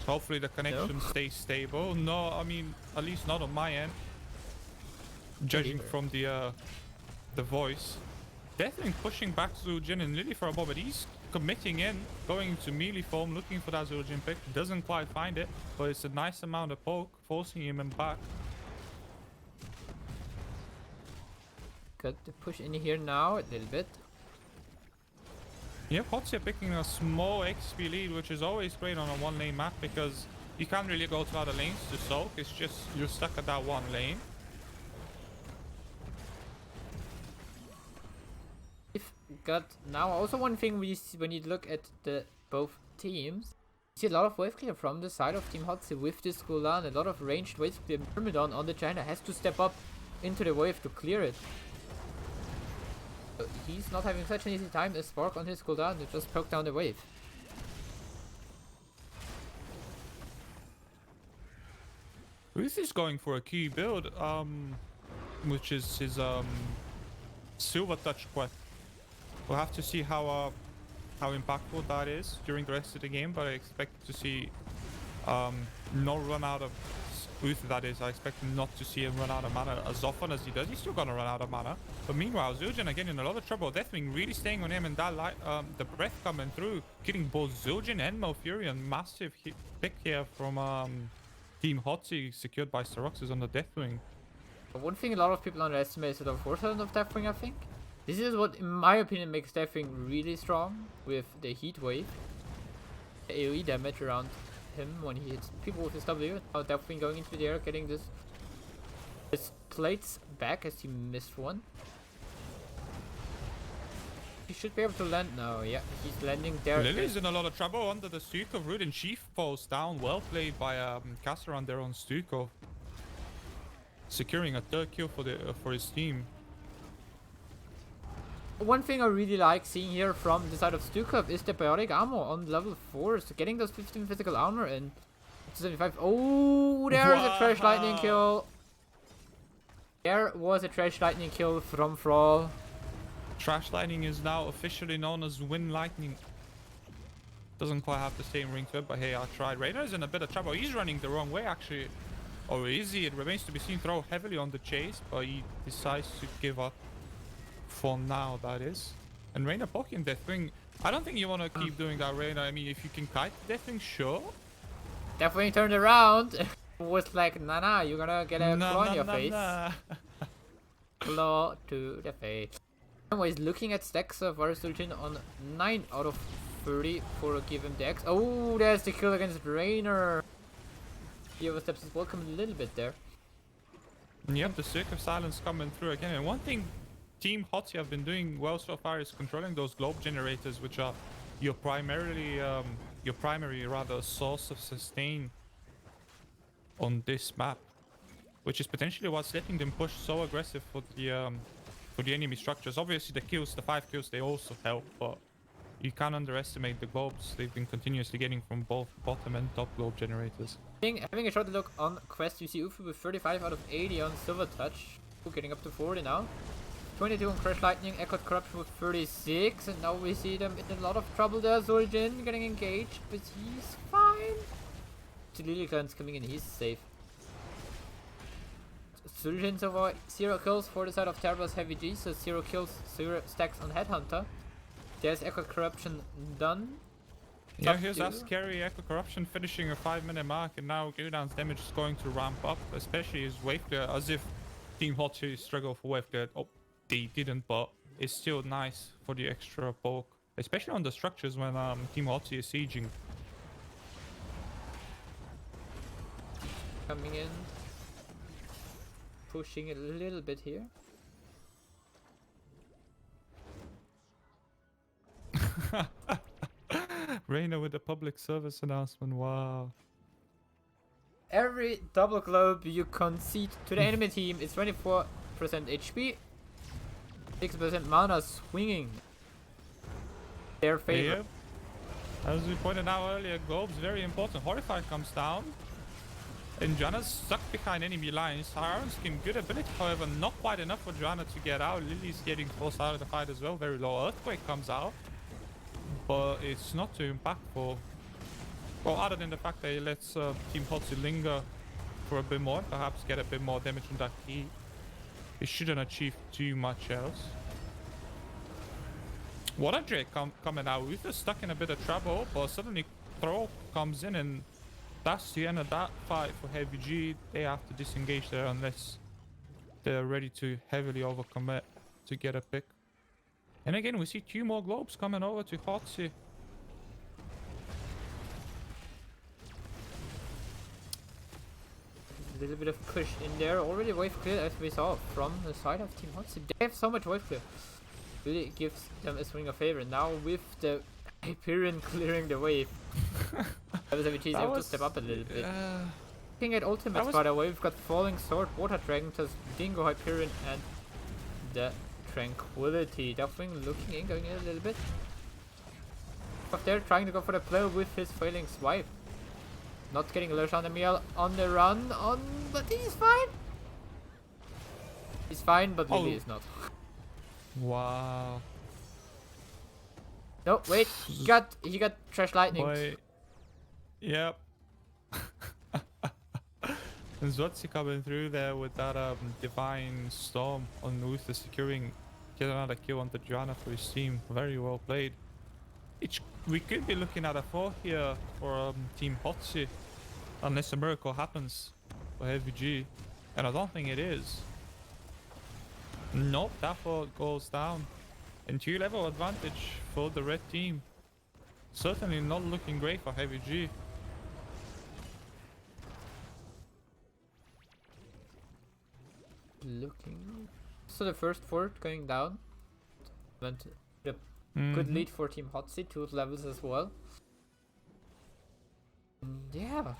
So hopefully the connection stays stable. No, I mean, at least not on my end. Judging from the voice. Definitely pushing back Zul'jin and Lily for a moment. He's committing in, going into melee form, looking for that Zul'jin pick. Doesn't quite find it, but it's a nice amount of poke, forcing him back. Got to push in here now a little bit. Yep, Hotzi picking a small XP lead, which is always great on a 1-lane map because you can't really go to other lanes to soak. It's just you're stuck at that 1 lane. Got now also one thing we see when you look at the both teams, you see a lot of wave clear from the side of Team Hotzi with this Gul'dan. A lot of ranged wave clear. Myrmidon on the China has to step up into the wave to clear it. So he's not having such an easy time as Spark on his Gul'dan to just poke down the wave. Ruth is going for a key build, which is his Silver Touch quest. We'll have to see how impactful that is during the rest of the game, but I expect to see no run out of Ruth, that is. I expect not to see him run out of mana as often as he does. He's still gonna run out of mana. But meanwhile, Zul'jin again in a lot of trouble. Deathwing really staying on him, and that the breath coming through, getting both Zul'jin and Malfurion. Massive pick here from Team Hotzi, secured by Steroxis on the Deathwing. But one thing a lot of people underestimate is the foresight of Deathwing, I think. This is what, in my opinion, makes Deathwing really strong with the heat wave. The AoE damage around him when he hits people with his W. Now Deathwing going into the air, getting his plates back as he missed one. He should be able to land now. Yeah, he's landing there. Lily's in a lot of trouble under the Stukov. Root and Chief falls down. Well played by Caster there on Stukov. Securing a third kill for his team. One thing I really like seeing here from the side of Stukov is the biotic armor on level 4. So getting those 15 physical armor and 75. Oh, there's a trash lightning kill. There was a trash lightning kill from Thrall. Trash Lightning is now officially known as Wind Lightning. Doesn't quite have the same ring to it, but hey, I tried. Rainer's in a bit of trouble. He's running the wrong way, actually. Or is he? It remains to be seen. Throw heavily on the chase, but he decides to give up for now, that is. And Rainer poking Deathwing. I don't think you want to keep doing that, Rainer. I mean, if you can kite Deathwing, sure. Deathwing turned around. Was like, nah, you're gonna get a claw on your face. Claw to the face. Anyways, looking at stacks of Varusturgeon on 9 out of 30 for give him the X. Oh, there's the kill against Rainer. He oversteps his welcome a little bit there. And you have the Cirque of Silence coming through again. And one thing Team Hotzi have been doing well so far is controlling those globe generators, which are your primary source of sustain on this map, which is potentially what's letting them push so aggressive for the enemy structures. Obviously the kills, the 5 kills, they also help, but you can't underestimate the globes they've been continuously getting from both bottom and top globe generators. Having a short look on Quest, you see Ufu with 35 out of 80 on Silver Touch. Getting up to 40 now. 22 on Crash Lightning, Echoed Corruption with 36, and now we see them in a lot of trouble there. Zul'jin getting engaged, but he's fine. Lily Clan's coming in, he's safe. Zul'jin so far 0 kills for the side of Terra's Heavy G, so 0 kills, 0 stacks on Headhunter. There's Echo Corruption done. Yeah, here's that scary Echo Corruption finishing a 5-minute mark, and now Gildan's damage is going to ramp up, especially his wave clear, as if Team Hotzi struggle for wave clear. Oh, they didn't, but it's still nice for the extra poke, especially on the structures when Team Hotzi is sieging. Coming in. Pushing a little bit here. Reina with a public service announcement, wow. Every double globe you concede to the enemy team is 24% HP, 6% mana swinging. Their favor. Yep. As we pointed out earlier, globes very important. Horrify comes down. And Joanna's stuck behind enemy lines. Iron's Skin, good ability, however, not quite enough for Joanna to get out. Lily's getting forced out of the fight as well. Very low. Earthquake comes out, but it's not too impactful. Well, other than the fact that it lets Team Hotzi linger for a bit more, perhaps get a bit more damage from that key. It shouldn't achieve too much else. Water Drake coming out. Uther's stuck in a bit of trouble, but suddenly Throw comes in, and that's the end of that fight for Heavy G. They have to disengage there unless they're ready to heavily overcommit to get a pick. And again, we see 2 more globes coming over to Hotzi. A little bit of push in there. Already wave clear, as we saw from the side of Team Hotzi. They have so much wave clear. Really gives them a swing of favor. Now with the Hyperion clearing the wave. He's able to step up a little bit. Looking at ultimates, by the way, we've got Falling Sword, Water Dragon, just Dingo, Hyperion, and the Tranquility. Deathwing looking in, going in a little bit. Up there, trying to go for the play with his failing swipe. Not getting Lerchandamiel on the run, but he's fine. He's fine, but Lily is not. Wow. No, wait, he got Trash Lightning. Boy. Yep. And Zotzi coming through there with that Divine Storm on Uther, securing, get another kill on the Joanna for his team. Very well played. We could be looking at a 4 here for Team Hotzi, unless a miracle happens for Heavy G, and I don't think it is. Nope, that fault goes down. And 2-level advantage for the red team. Certainly not looking great for Heavy G. Looking. So the first fort going down. Went a good lead for Team Hotzi, 2 levels as well. And yeah.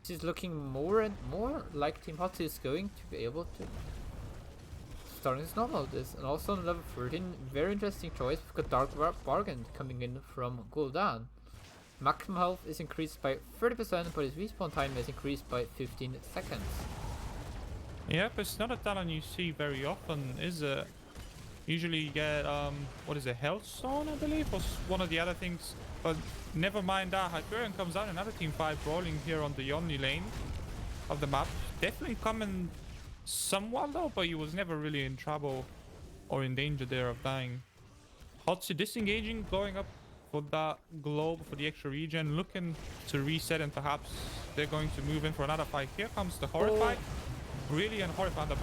This is looking more and more like Team Hotzi is going to be able to starting to normal this. And also on level 13, very interesting choice. We've got Dark Bargain coming in from Gul'dan. Maximum health is increased by 30%, but his respawn time is increased by 15 seconds. Yep, it's not a talent you see very often, is it? Usually you get, what is it, Health Stone, I believe, or one of the other things. But never mind that, Hyperion comes out, another Team 5 brawling here on the only lane of the map. Definitely coming somewhat low, but he was never really in trouble or in danger there of dying. Hotzi disengaging, going up for that globe for the extra regen, looking to reset, and perhaps they're going to move in for another fight. Here comes the Horrify. Brilliant Horrify, the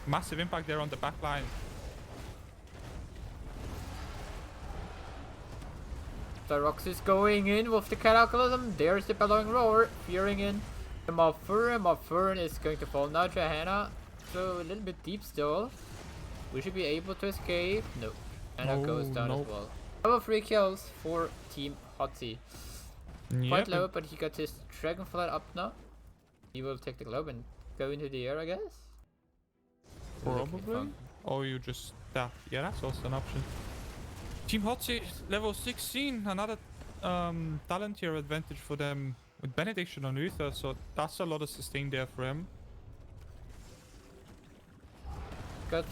massive impact there on the back line. Cyrox is going in with the Cataclysm. There's the Bellowing Roar, fearing in. The Mofurn is going to fall now. Johanna, so a little bit deep still. We should be able to escape. No, Johanna goes down as well. Level 3 kills for Team Hotzi. Quite low, but he got his Dragonflight up now. He will take the globe and go into the air, I guess. Probably. Or you just yeah, that's also an option. Team Hotzi level 16, another talent tier advantage for them with Benediction on Uther, so that's a lot of sustain there for him. Got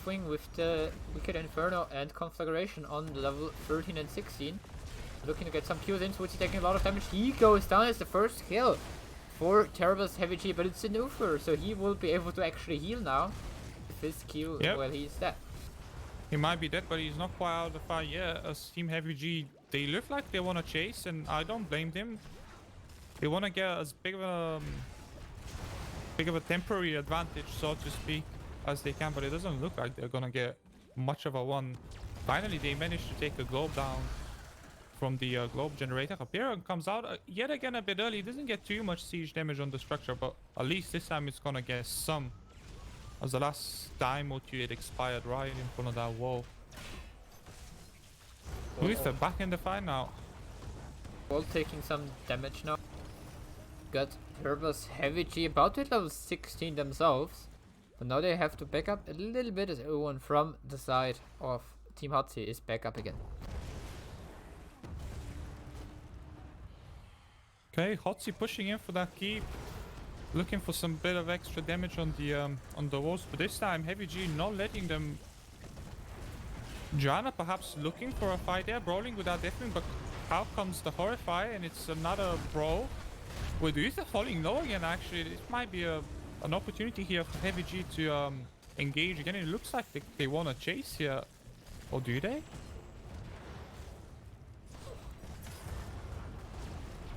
Swing with the Wicked Inferno and Conflagration on level 13 and 16. Looking to get some kills in, so he's taking a lot of damage. He goes down as the first kill for Terrible's Heavy G, but it's an Uther, so he will be able to actually heal now. With his Q, well, he's dead. He might be dead, but he's not quite out of the fight yet. As Team Heavy G, they look like they want to chase, and I don't blame them. They want to get as big of a temporary advantage, so to speak, as they can, but it doesn't look like they're gonna get much of a one. Finally, they managed to take a globe down from the globe generator. Hyperion comes out yet again a bit early. He doesn't get too much siege damage on the structure, but at least this time it's gonna get some. As the last time or two, it expired right in front of that wall. Luther back in the fight now. All taking some damage now. Got Turbo's Heavy G about to level 16 themselves. But now they have to back up a little bit as everyone from the side of Team Hotzi is back up again. Okay, Hotzi pushing in for that keep. Looking for some bit of extra damage on the walls, but this time Heavy G not letting them. Joanna perhaps looking for a fight there, brawling without deathing, but out comes the Horrify, and it's another brawl. With Uther falling low again, actually, it might be an opportunity here for Heavy G to engage again. It looks like they want to chase here, or do they?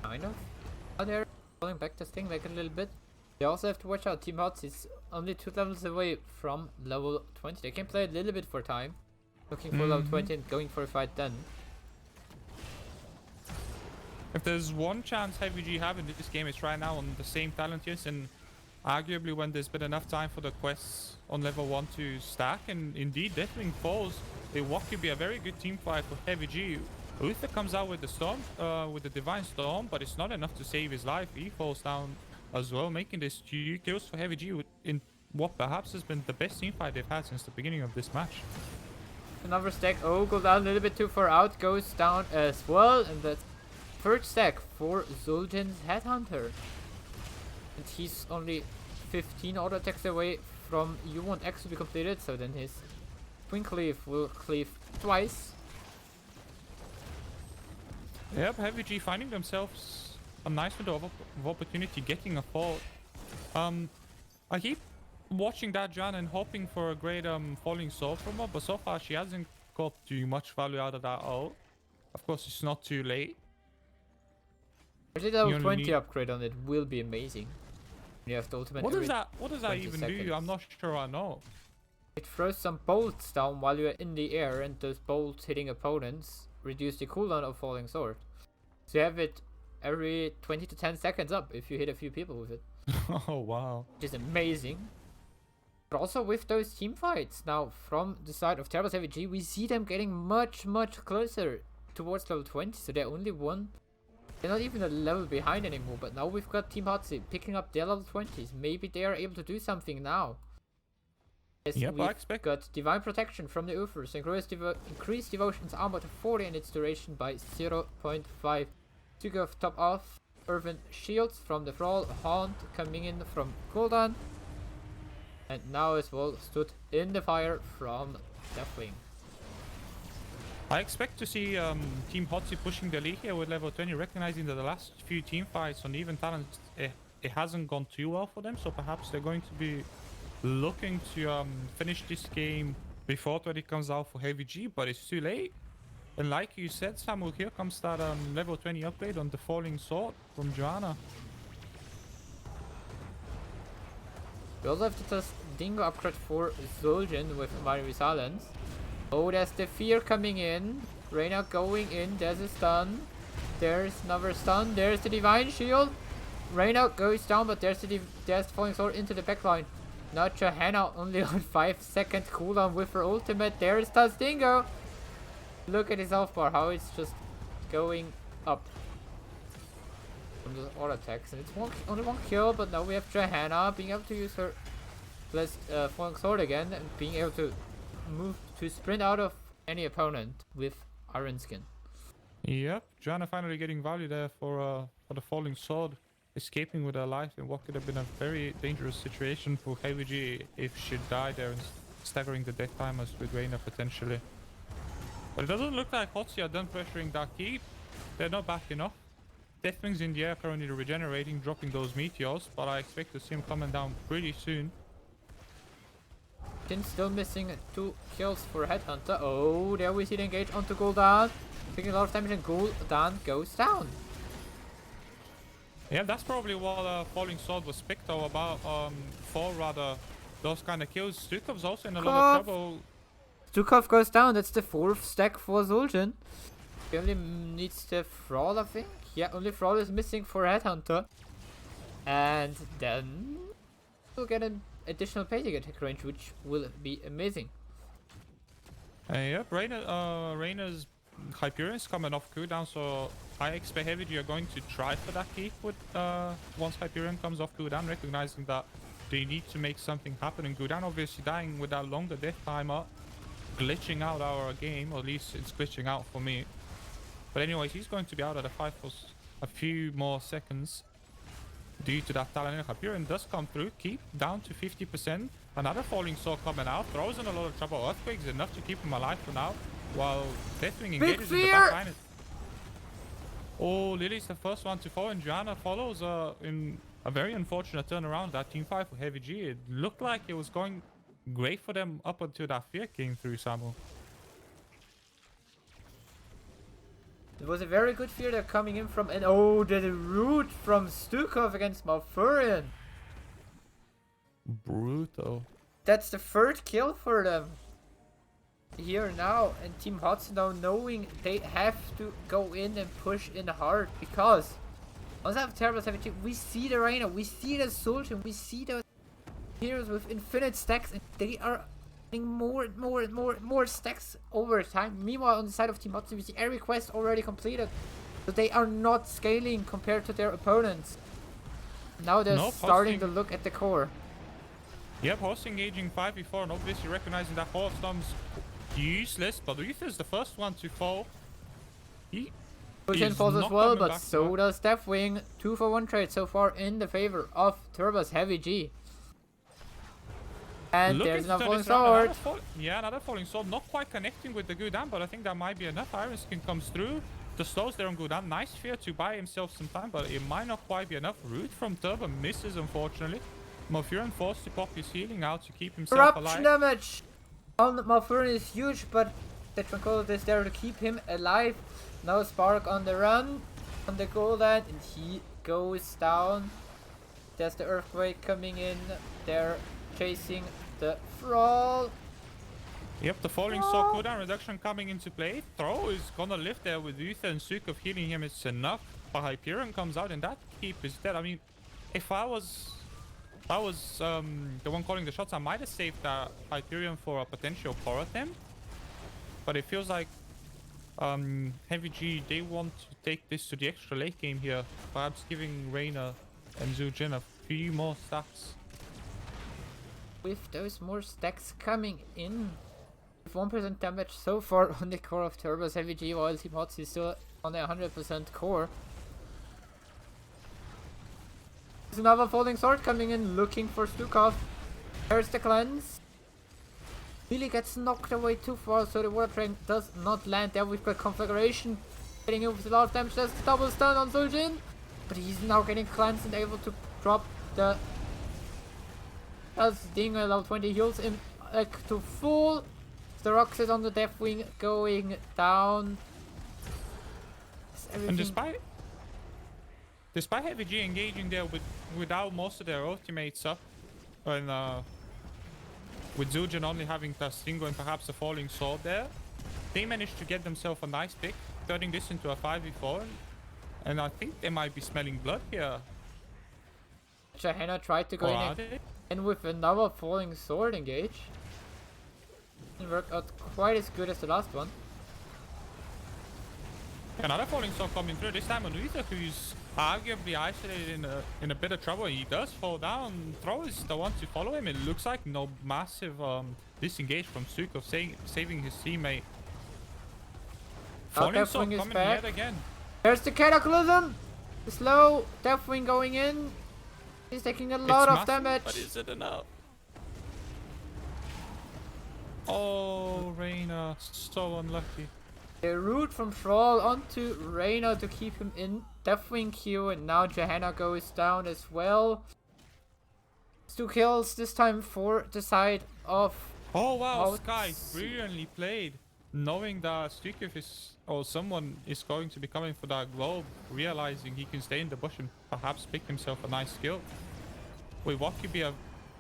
Kind of. Now they're pulling back this thing like a little bit. They also have to watch out. Team Hotzi is only 2 levels away from level 20. They can play a little bit for time. Looking for level 20 and going for a fight then. If there's one chance Heavy G have in this game, it's right now on the same talent tiers, and arguably when there's been enough time for the quests on level 1 to stack, and indeed Deathwing falls, what could be a very good team fight for Heavy G. Uther comes out with the storm, with the Divine Storm, but it's not enough to save his life. He falls down as well, making this 2 kills for Heavy G in what perhaps has been the best team fight they've had since the beginning of this match. Another stack. Oh, goes down a little bit too far out. Goes down as well. And that's third stack for Zul'jin's Headhunter. And he's only 15 auto attacks away from U1 X to be completed. So then his Twin Cleave will cleave twice. Yep, Heavy G finding themselves a nice window of opportunity, getting a fall. I keep watching that Jan and hoping for a great falling sword from her, but so far she hasn't got too much value out of that ult. Of course, it's not too late. I think level 20 upgrade on it will be amazing. You have the ultimate. What does that 20 even seconds. do? I'm not sure I know. It throws some bolts down while you're in the air, and those bolts hitting opponents reduce the cooldown of Falling Sword. So you have it every 20 to 10 seconds up if you hit a few people with it. Oh wow. Which is amazing. But also with those team fights now from the side of Terrible Heavy G, we see them getting much closer towards level 20. So they're only one. They're not even a level behind anymore. But now we've got Team Hotzi picking up their level 20s. Maybe they are able to do something now. Yes, Yep, I we've expect. got Divine Protection from the Uthers. Increase Devotion's armor to 40 and its duration by 0.5. Stukov top off. Fervent Shields from the Thrall. Haunt coming in from Gul'dan. And now as well stood in the fire from Deathwing. I expect to see Team Hotzi pushing the lead here with level 20, recognizing that the last few team fights on even talent, it hasn't gone too well for them. So perhaps they're going to be looking to finish this game before 20 comes out for Heavy G, but it's too late. And like you said, Samuel, here comes that level 20 upgrade on the Falling Sword from Joanna. We also have the Dingo upgrade for Zul'jin with Mary Silence. Oh, there's the Fear coming in. Reyna going in. There's a stun. There's another stun. There's the Divine Shield. Reyna goes down, but there's the Falling Sword into the backline. Not Johanna, only on 5-second cooldown with her ultimate. There's Dingo. Look at his health bar, how it's just going up from the auto attacks. And it's only one kill, but now we have Johanna being able to use her blessed Falling Sword again and being able to move to sprint out of any opponent with Iron Skin. Yep, Joanna finally getting value there for the Falling Sword, escaping with her life in what could have been a very dangerous situation for Heavy G if she died there and staggering the death timers with Reyna potentially. But it doesn't look like Hotzi are done pressuring that keep. They're not backing off. Deathwing's in the air currently regenerating, dropping those meteors, but I expect to see him coming down pretty soon. Tin still missing 2 kills for Headhunter. Oh, there we see the engage onto Gul'dan. Taking a lot of damage and Gul'dan goes down. Yeah, that's probably what Falling Sword was picked though about for rather those kind of kills. Stukov's also in a lot of trouble. Stukov goes down. That's the 4th stack for Zul'jin. He only needs the Thrall, I think. Yeah, only Thrall is missing for Headhunter. And then we'll get an additional basic attack range, which will be amazing. Yep, Reyna's Hyperion's coming off cooldown, so I expect Heavy G are going to try for that keep with once Hyperion comes off cooldown, recognizing that they need to make something happen. And Gul'dan obviously dying with that longer death timer, glitching out our game, or at least it's glitching out for me. But anyways, he's going to be out of the fight for a few more seconds due to that talent. Hyperion does come through, keep down to 50%. Another Falling Sword coming out, throws in a lot of trouble. Earthquake's enough to keep him alive for now, while Deathwing engages in the back line. Oh, Lily's the first one to fall, and Joanna follows in a very unfortunate turnaround. That team fight for Heavy G, it looked like it was going great for them up until that Fear came through, Samu. It was a very good Fear they're coming in from, and oh, the root from Stukov against Malfurion. Brutal. That's the 3rd kill for them here now, and Team Hotzi now knowing they have to go in and push in hard, because once I have Terrible 17, we see the Reyna, we see the Zul'jin, we see the heroes with infinite stacks, and they are getting more and more stacks over time. Meanwhile, on the side of Team Hotzi, we see every quest already completed, so they are not scaling compared to their opponents. Now they're starting to look at the core. Yep, Horse engaging 5v4 and obviously recognizing that Horse Storm's useless, but Uther is the first one to fall. Zul'jin falls as well, but so does Deathwing. 2-for-1 trade so far in the favor of Turbo's Heavy G. And there's another Falling Sword. Another Falling Sword, not quite connecting with the Gul'dan, but I think that might be enough. Iron Skin comes through. The slows there on Gul'dan. Nice Fear to buy himself some time, but it might not quite be enough. Root from Turbo misses, unfortunately. Malfurion forced to pop his healing out to keep himself alive. Damage on Malfurion is huge, but the Tranquility is there to keep him alive. Now Spark on the run on the Gul'dan, and he goes down. There's the Earthquake coming in. They're chasing the Thrall. Yep, the falling saw cooldown reduction coming into play. Throw is gonna live there with Uther and Sukov healing him. It's enough. But Hyperion comes out and that keep is dead. I mean, if I was the one calling the shots, I might have saved that Hyperion for a potential power attempt. But it feels like Heavy G, they want to take this to the extra late game here. Perhaps giving Reyna and Zujin a few more stacks. With those more stacks coming in. With 1% damage so far on the core of Turbo's Heavy G, while Team Hotzi is still on a 100% core. There's another Falling Sword coming in, looking for Stukov. There's the cleanse. Really gets knocked away too far, so the Water Train does not land there. We've got Conflagration getting in with a lot of damage. There's the double stun on Zul'jin, but he's now getting cleansed and able to drop the Dinger. Level 20 heals him like to full. The Roxas on the Deathwing going down. And despite Heavy G engaging there without most of their ultimates up, and with Zul'jin only having the Stingo and perhaps a Falling Sword there, they managed to get themselves a nice pick, turning this into a 5v4, and I think they might be smelling blood here. Jahenna tried to go in and with another Falling Sword engage. Didn't work out quite as good as the last one. Another Falling Sword coming through, this time on Uther, who's arguably isolated in a bit of trouble. He does fall down. Throw is the one to follow him. It looks like no massive disengage from Sukov, saving his teammate. Falling Sword coming yet again. There's the Cataclysm! The slow Deathwing going in. He's taking a lot of damage. But is it enough? Oh, Reyna, so unlucky. The root from Thrall onto Reyna to keep him in. Deathwing Q, and now Jahenna goes down as well. 2 kills this time for the side of... Oh wow, Sky brilliantly played. Knowing that Stukov is, or someone is going to be coming for that globe, realizing he can stay in the bush and perhaps pick himself a nice kill. With what could be a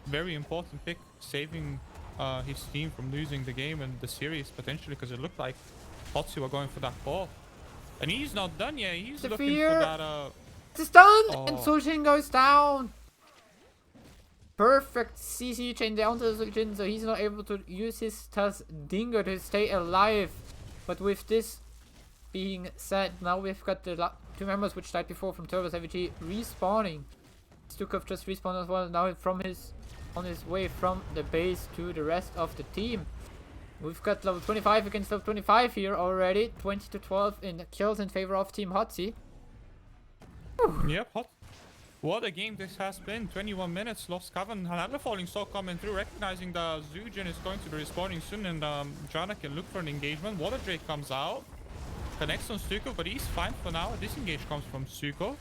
very important pick, saving his team from losing the game and the series potentially, because it looked like Hotzi were going for that ball. And he's not done yet. He's looking for that. It's done! And Zul'jin goes down! Perfect CC chain down to Zul'jin, so he's not able to use his Dinger to stay alive. But with this being said, now we've got the 2 members which died before from Turbo's Heavy G respawning. Stukov just respawned as well, now on his way from the base to the rest of the team. We've got level 25 against level 25 here already. 20 to 12 in kills in favor of Team Hotzi. Yep, what a game this has been. 21 minutes, Lost Coven. Another Falling Sword coming through, recognizing that Zul'jin is going to be respawning soon, and Jana can look for an engagement. Water Drake comes out, connects on Stukov, but he's fine for now. A disengage comes from Stukov.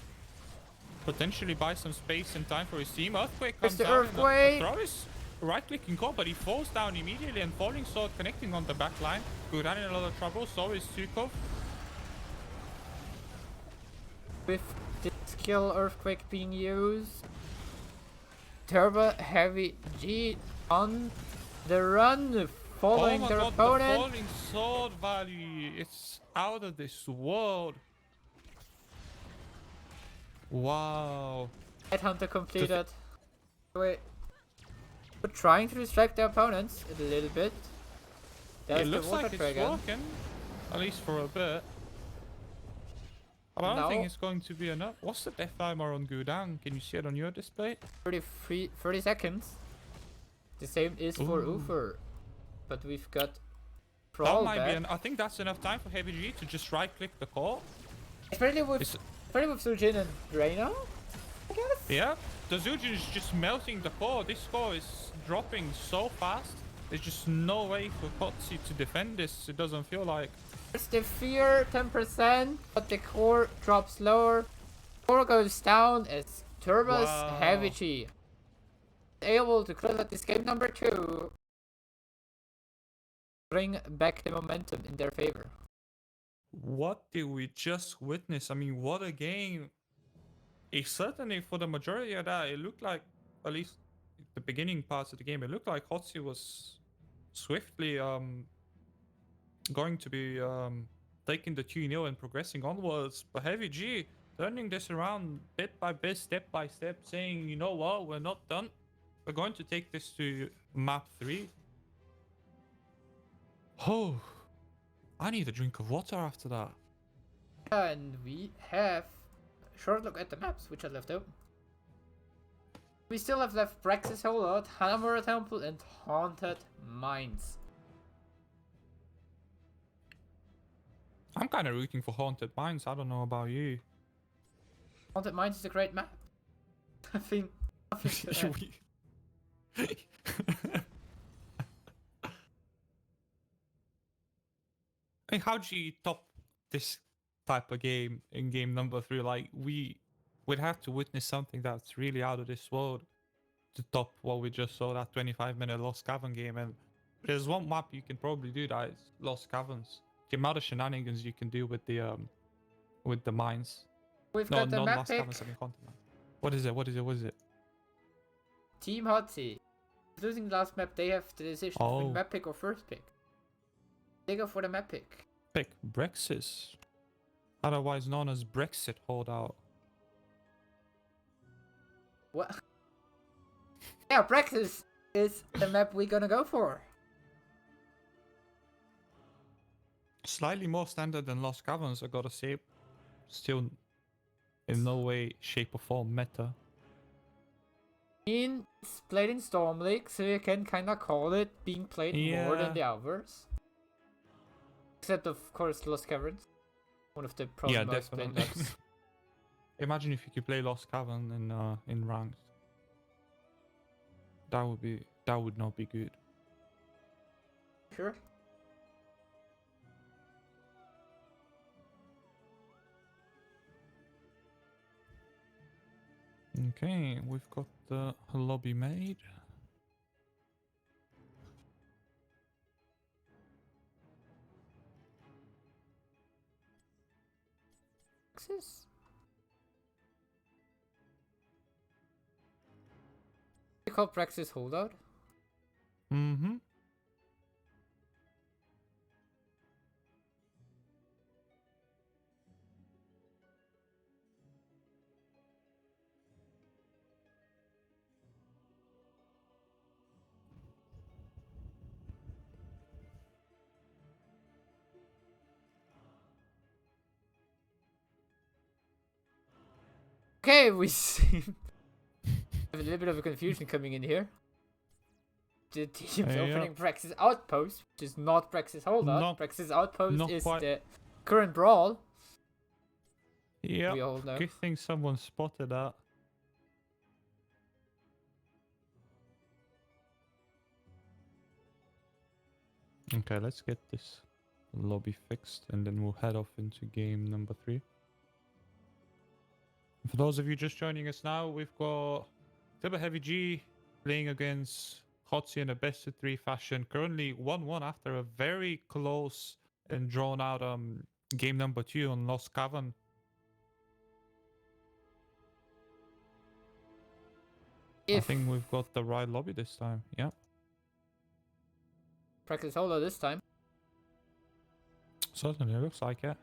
Potentially buy some space and time for his team. Earthquake comes out. Earthquake. Throw is right-clicking core, but he falls down immediately, and Falling Sword connecting on the back line. Guran in a lot of trouble, so is Stukov. With this kill Earthquake being used, Turbo Heavy G on the run, following their opponent. The Falling Sword value, it's out of this world. Wow. Headhunter completed. Wait. We're trying to distract their opponents a little bit. There's it looks the water like it's dragon. working, at least for a bit. But I don't think it's going to be enough. What's the death timer on Gudang? Can you see it on your display? 30 seconds. The same is for Ufer. But we've got Brawl back. I think that's enough time for Heavy G to just right click the core. Especially with Zul'jin and Reyna, I guess? Yeah, the Zul'jin is just melting the core. This core is dropping so fast. There's just no way for Hotzi to defend this, it doesn't feel like. There's the fear, 10%, but the core drops lower. Core goes down as Turbo's Heavy G able to close out this game number 2. Bring back the momentum in their favor. What did we just witness? I mean, what a game. It certainly, for the majority of that, it looked like, at least the beginning parts of the game, it looked like Hotzi was swiftly going to be taking the 2-0 and progressing onwards. But Heavy G turning this around bit by bit, step by step, saying, you know what, we're not done. We're going to take this to map 3. Oh, I need a drink of water after that. And we have a short look at the maps, which are left open. We still have left Praxis Holdout, Hanamura Temple, and Haunted Mines. I'm kind of rooting for Haunted Mines. I don't know about you. Haunted Mines is a great map. Nothing to add. I mean, how do you top this type of game in game number 3? Like, we would have to witness something that's really out of this world to top what we just saw, that 25-minute Lost Cavern game. And there's one map you can probably do that is Lost Caverns. The amount of shenanigans you can do with the mines. We've No, got the not map Lost pick. Caverns, I mean Continent. What is it? What is it? What is it? Team Hotzi. Losing the last map, they have the decision between map pick or first pick. They go for the map pick. Pick Brexis, otherwise known as Brexit Holdout. What? Yeah, Praxis is the map we're gonna go for. Slightly more standard than Lost Caverns, I gotta say. Still, in no way, shape, or form meta. It's played in Storm League, so you can kinda call it being played more than the others. Except, of course, Lost Caverns. One of the probably most played maps. Imagine if you could play Lost Cavern in ranked. That would not be good. Sure. Okay, we've got the lobby made. Praxis? You call Praxis Holdout? Mm-hmm. Okay, we seem have a little bit of a confusion coming in here. The team's opening Praxis Outpost, which is not Praxis Holdout. Praxis Outpost is the current brawl. Yeah, we all know. Good thing someone spotted that. Okay, let's get this lobby fixed and then we'll head off into game number 3. For those of you just joining us now, we've got Tibber Heavy G playing against Hotzi in a best of 3 fashion. Currently 1-1 after a very close and drawn out game number 2 on Lost Cavern. I think we've got the right lobby this time. Yeah. Praxis Holdout this time. Certainly looks like it.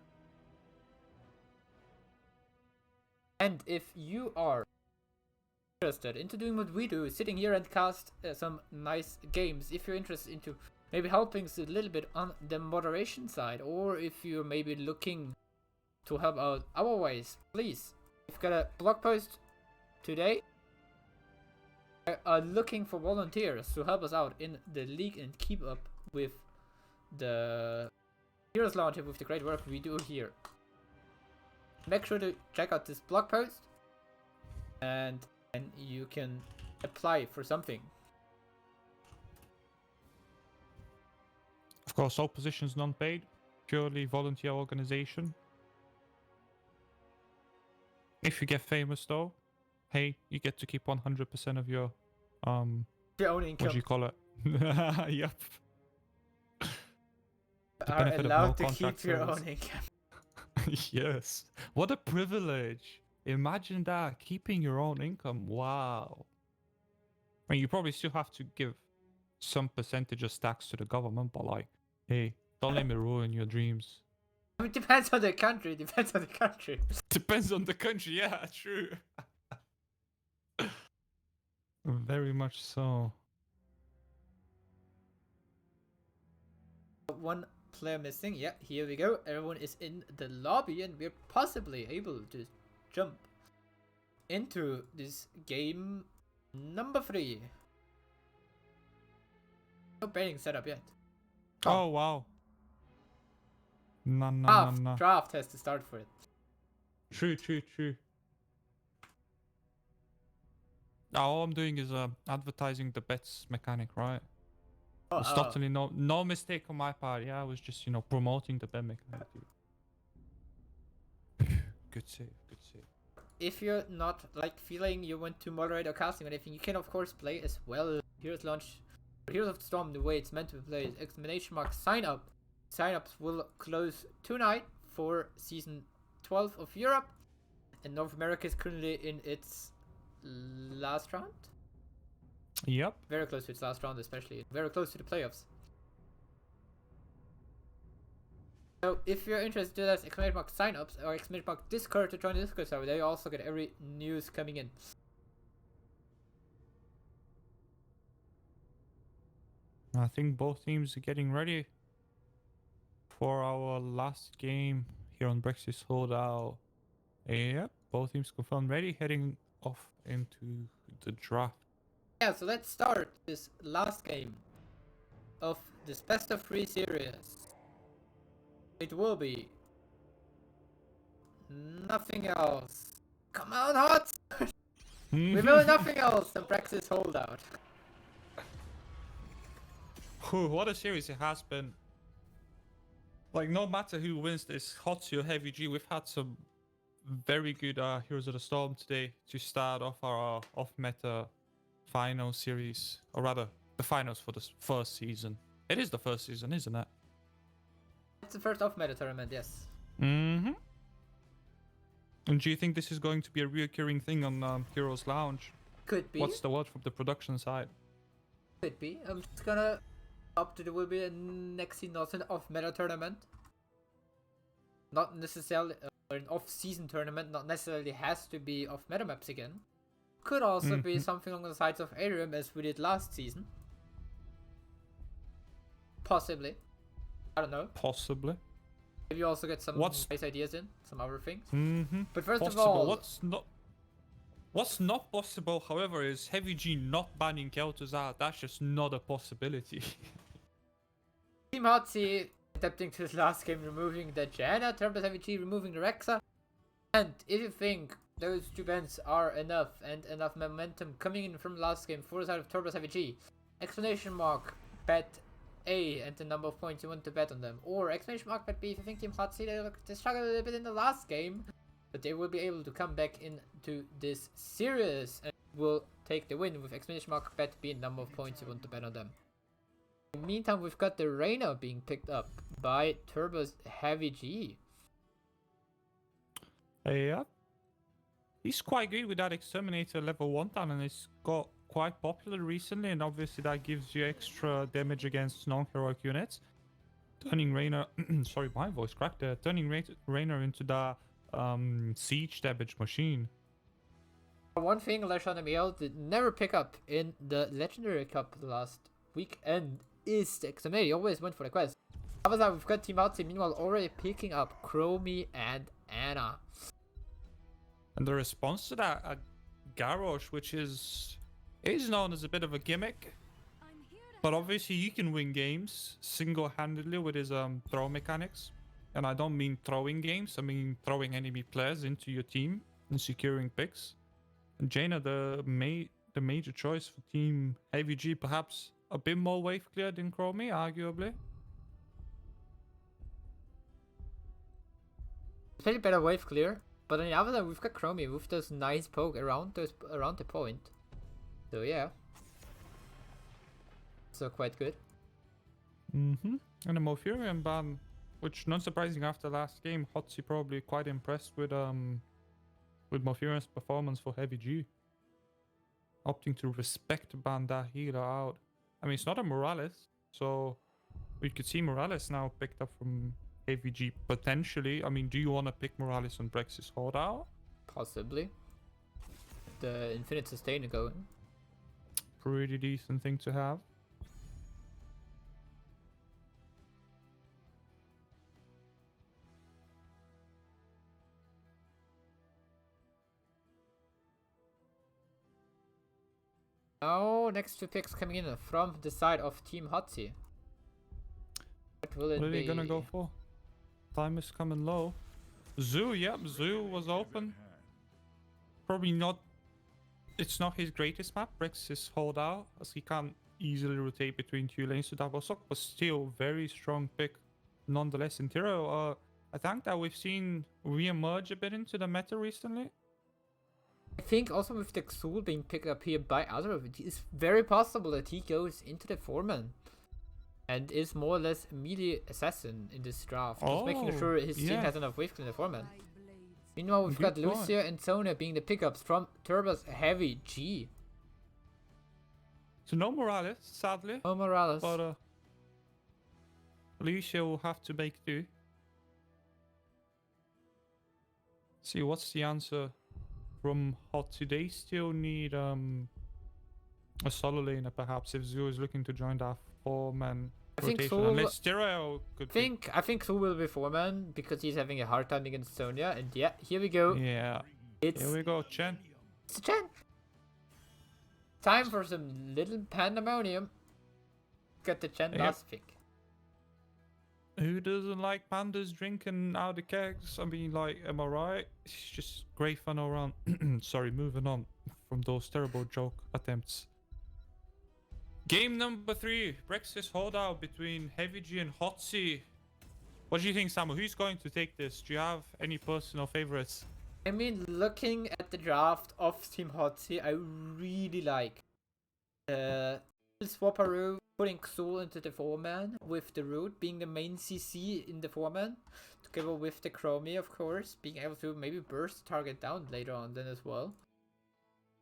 And if you are interested into doing what we do, sitting here and cast some nice games, if you're interested into maybe helping us a little bit on the moderation side, or if you're maybe looking to help out our ways, please, we've got a blog post today. We are looking for volunteers to help us out in the league and keep up with the Heroes Launcher, with the great work we do here. Make sure to check out this blog post and you can apply for something. Of course, all positions non-paid, purely volunteer organization. If you get famous though, hey, you get to keep 100% of your own income. What do you call it? Yep. Are allowed to keep your own income. Yes. What a privilege. Imagine that, keeping your own income. Wow. I mean, you probably still have to give some percentage of tax to the government, but like, hey, don't let me ruin your dreams. I mean, it depends on the country. Depends on the country. Depends on the country, yeah, true. Very much so. One player missing. Yeah, here we go. Everyone is in the lobby, and we're possibly able to jump into this game number 3. No betting set up yet. Oh, wow. No. Draft has to start for it. True. All I'm doing is advertising the bets mechanic, right? It's totally no mistake on my part. Yeah, I was just, promoting the bet mechanic. Good save. If you're not feeling you want to moderate or casting or anything, you can of course play as well. Heroes of the Storm, the way it's meant to be played. Exclamation mark sign up. Sign-ups will close tonight for season 12 of Europe, and North America is currently in its last round. Yep. Very close to its last round, especially very close to the playoffs. So if you're interested, that's exclamation mark sign-ups or exclamation mark Discord to join the Discord server. There you also get every news coming in. I think both teams are getting ready for our last game here on Brexit Holdout. Yep, both teams confirmed ready, heading off into the draft. Yeah, so let's start this last game of this best of 3 series. It will be nothing else. Come on, Hot! We will nothing else than Brexit Holdout. What a series it has been. Like, no matter who wins this, Hotzi or Heavy G, we've had some very good Heroes of the Storm today to start off our off-meta final series. Or rather, the finals for the first season. It is the first season, isn't it? It's the first off-meta tournament, yes. Mm-hmm. And do you think this is going to be a reoccurring thing on Heroes Lounge? Could be. What's the word from the production side? Could be. I'm just gonna up to there will be a next season also an off-meta tournament. Not necessarily an off-season tournament, not necessarily has to be off-meta maps again. Could also be something along the sides of Arium as we did last season. Possibly. I don't know. Possibly. Maybe you also get some nice ideas in, some other things. But first possible. of all, what's not possible, however, is Heavy G not banning Kel'Thuzad. That's just not a possibility. Team Hotzi adapting to this last game, removing the Janna, Turbos Heavy G removing the Rexa. And if you think those 2 bans are enough and enough momentum coming in from last game for the side of Turbos Heavy G, exclamation mark bet A and the number of points you want to bet on them, or exclamation mark bet B if you think Team Hotzi they struggled a little bit in the last game, but they will be able to come back into this series and will take the win with exclamation mark bet B and number of points you want to bet on them. In the meantime, we've got the Reyna being picked up by Turbo's Heavy G. Yeah. He's quite good with that Exterminator level 1 down, and it's got quite popular recently, and obviously that gives you extra damage against non-heroic units. Turning Reyna... sorry, my voice cracked there. Turning Reyna into the siege damage machine. One thing Leshon Amiel did never pick up in the Legendary Cup last weekend is the Exterminator. He always went for the quest. However, we've got Team Hotzi meanwhile already picking up Chromie and Anna. And the response to that, a Garrosh, which is known as a bit of a gimmick. But obviously you can win games single-handedly with his throw mechanics. And I don't mean throwing games, I mean throwing enemy players into your team and securing picks. And Jaina, the major choice for Team Heavy G, perhaps a bit more wave clear than Chromie, arguably. Pretty better wave clear, but on the other side we've got Chromie with those nice poke around the point. So yeah. So quite good. And a Morphurium ban, which not surprising after last game, Hotzi probably quite impressed with with Morphurian's performance for Heavy G. Opting to respect ban that healer out. I mean, it's not a Morales, so we could see Morales now picked up from Heavy G potentially. I mean, do you want to pick Morales on Brex's holdout? Possibly. The infinite sustain going. Pretty decent thing to have. Now, next two picks coming in from the side of Team Hotzi. What will it What are be? they gonna go for? Time is coming low. Zoo, yep, Zoo was open. Probably not. It's not his greatest map. Brex is hold out as he can't easily rotate between two lanes to double sock, but still very strong pick nonetheless. In Tiro, I think that we've seen re-emerge a bit into the meta recently. I think also with the Xul being picked up here by Azarov, it is very possible that he goes into the Foreman and is more or less a melee assassin in this draft. Just making sure his team has enough waves in the Foreman. Meanwhile, we've got Lucio and Sonia being the pickups from Turbo's Heavy G. So no Morales, sadly. No Morales. But Lucio will have to make do. See, what's the answer from Hot? They still need a solo laner perhaps if Zoo is looking to join that 4-man rotation. Unless Tyrell could I think Xul will be Foreman because he's having a hard time against Sonia. And yeah, here we go. Yeah. Here we go, Chen. It's Chen. Time for some little pandemonium. Got the Chen last pick. Who doesn't like pandas drinking out the kegs? I mean, like, am I right? It's just great fun all around. Sorry, moving on from those terrible joke attempts. Game number 3. Brex's holdout between Heavy G and Hotzi. What do you think, Samu? Who's going to take this? Do you have any personal favorites? I mean, looking at the draft of Team Hotzi, I really like Swapperoo putting Xul into the 4-man, with the Root being the main CC in the 4-man, together with the Chromie, of course, being able to maybe burst the target down later on then as well.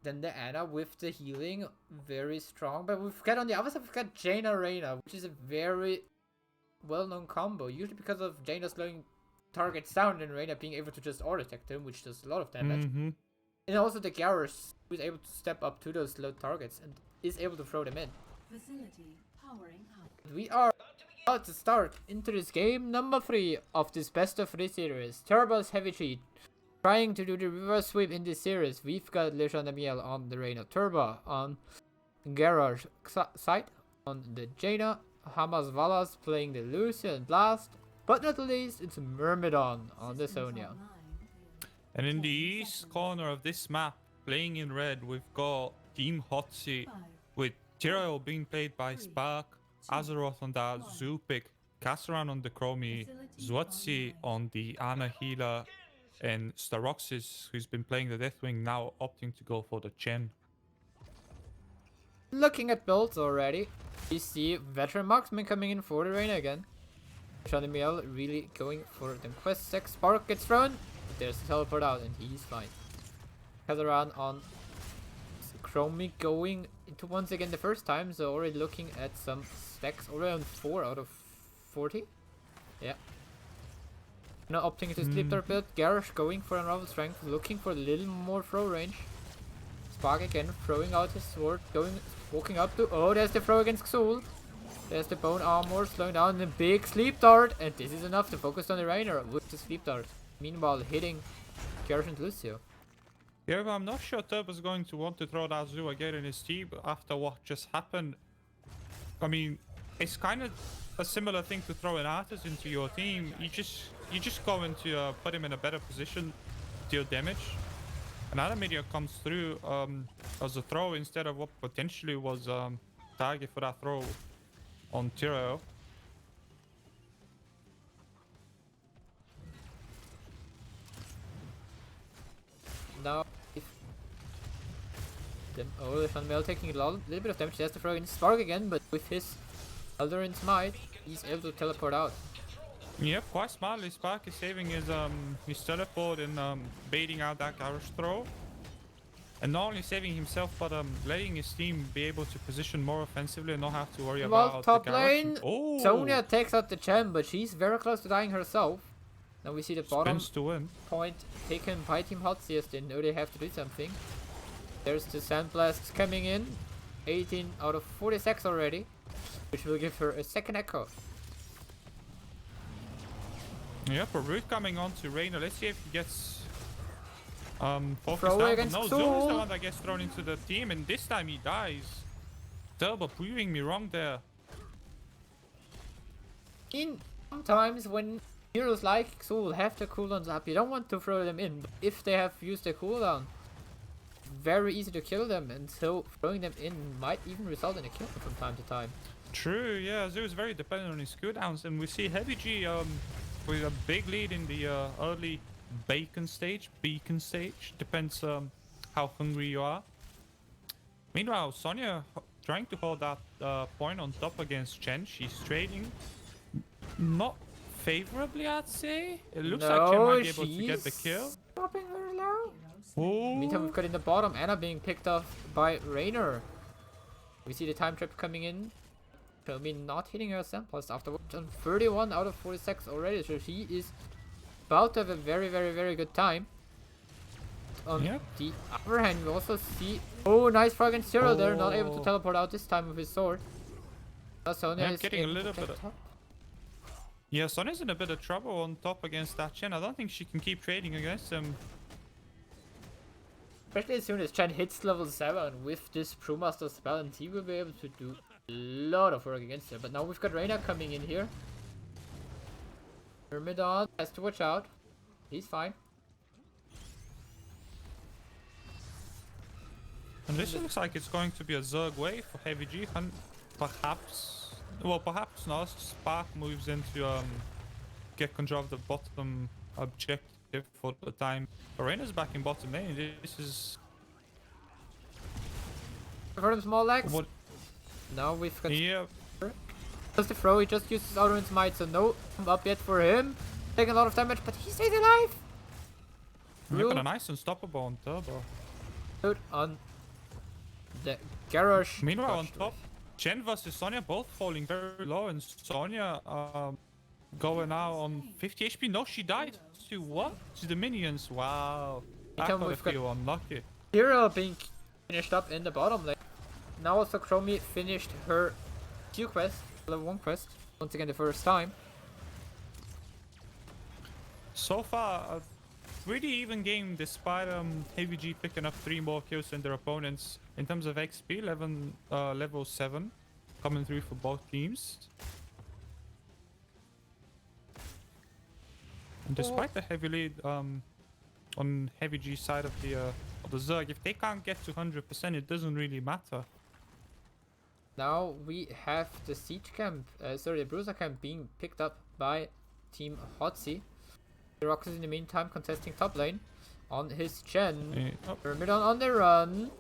Then the Ana with the healing, very strong. But we've got on the other side, we've got Jaina Reina, which is a very well-known combo, usually because of Jaina slowing targets down and Reina being able to just auto-attack them, which does a lot of damage. And also the Garrus, who is able to step up to those slow targets and is able to throw them in. Facility powering up. We are about to start into this game number 3 of this best of 3 series. Turbo's Heavy G trying to do the reverse sweep in this series. We've got Lejean Damiel on the Reina Turbo, on Garage side, on the Jaina, Hamas Valas playing the Lucia and Blast, but not least it's Myrmidon on the Sonia. And in the east corner of this map, playing in red, we've got Team Hotzi with Tyrell being played by Spark, Azeroth on that Zoo pick, Kassaran on the Chromie, Zwatsi on the Ana healer, and Staroxis, who's been playing the Deathwing, now opting to go for the Chen. Looking at builds already, we see Veteran Marksman coming in for the Reina again. Miel really going for the Quest 6. Spark gets thrown, but there's a teleport out and he's fine. Kazaran on Chromie going into once again the first time, so already looking at some stacks, around 4 out of 40. Yeah. Now opting to sleep dart build. Garrosh going for Unravel Strength, looking for a little more throw range. Spark again, throwing out his sword, walking up to... Oh, there's the throw against Xul. There's the Bone Armor, slowing down the big Sleep Dart, and this is enough to focus on the Rainer with the Sleep Dart. Meanwhile, hitting Garrosh and Lucio. Yeah, but I'm not sure Turbo's going to want to throw that Zoo again in his team after what just happened. I mean, it's kind of a similar thing to throw an artist into your team. You just go into put him in a better position, deal damage. Another meteor comes through as a throw instead of what potentially was target for that throw on Tyrell. Now, Van Mel taking a little bit of damage. He has to throw in Spark again, but with his Eldarin's Might, he's able to teleport out. Yep, quite smartly. Spark is saving his teleport and baiting out that Garrosh throw. And not only saving himself, but letting his team be able to position more offensively and not have to worry Well, about top the Garrosh. lane, Oh! Sonya takes out the Chen, but she's very close to dying herself. Now we see the bottom Spins to win. point taken by Team Hotzi as they know they have to do something. There's the Sandblast coming in. 18 out of 46 already, which will give her a second echo. Yep, a root coming on to Reina. Let's see if he gets focused Throw down. against No, Zul. Zul is the one that gets thrown into the team, and this time he dies. Turbo proving me wrong there. Sometimes when heroes like Xul have the cooldowns up, you don't want to throw them in. But if they have used their cooldown, very easy to kill them, and so throwing them in might even result in a kill from time to time. True, yeah, Zoo is very dependent on his cooldowns, and we see Heavy G with a big lead in the early beacon stage, depends how hungry you are. Meanwhile, Sonya trying to hold that point on top against Chen. She's trading not favorably, I'd say. It looks like Chen might be able to get the kill. Dropping very low. Oh. Meantime, we've got in the bottom Anna being picked off by Raynor. We see the time trap coming in. Shelby not hitting her samples afterwards on 31 out of 46 already, so she is about to have a very, very, very good time. On the other hand, we also see... Oh, nice frog against Cyril there, not able to teleport out this time with his sword. Sonya is getting a able little to bit take of... top. Yeah, Sonya's in a bit of trouble on top against that Chen. I don't think she can keep trading against him. Especially as soon as Chen hits level 7 with this Brewmaster spell, and he will be able to do a lot of work against her. But now we've got Reyna coming in here. Myrmidon has to watch out. He's fine. And this looks like it's going to be a Zerg wave for Heavy G. And perhaps... Well, perhaps not. Spark moves in to get control of the bottom objective for the time. Arena's back in bottom lane. This is... I've heard him small legs. What? Now we've got... Yeah. Just the throw, he just uses Auron's Might, so no up yet for him. Taking a lot of damage, but he stays alive. We've got a nice unstoppable on Turbo. Good on the Garrosh. Meanwhile, on top, Chen versus Sonya both falling very low, and Sonya going now on 50 HP. No, she died to what? To the minions. Wow. That gotta feel unlucky. Hero being finished up in the bottom lane. Now also Chromie finished her Q quest, level 1 quest, once again the first time. So far, a pretty even game despite Heavy G picking up 3 more kills than their opponents. In terms of XP, level 7 coming through for both teams. And despite the heavy lead on Heavy G's side of the Zerg, if they can't get to 100%, it doesn't really matter. Now we have the siege camp, the bruiser camp being picked up by Team Hotzi. The Roxas in the meantime contesting top lane on his Chen. Myrmidon on the run,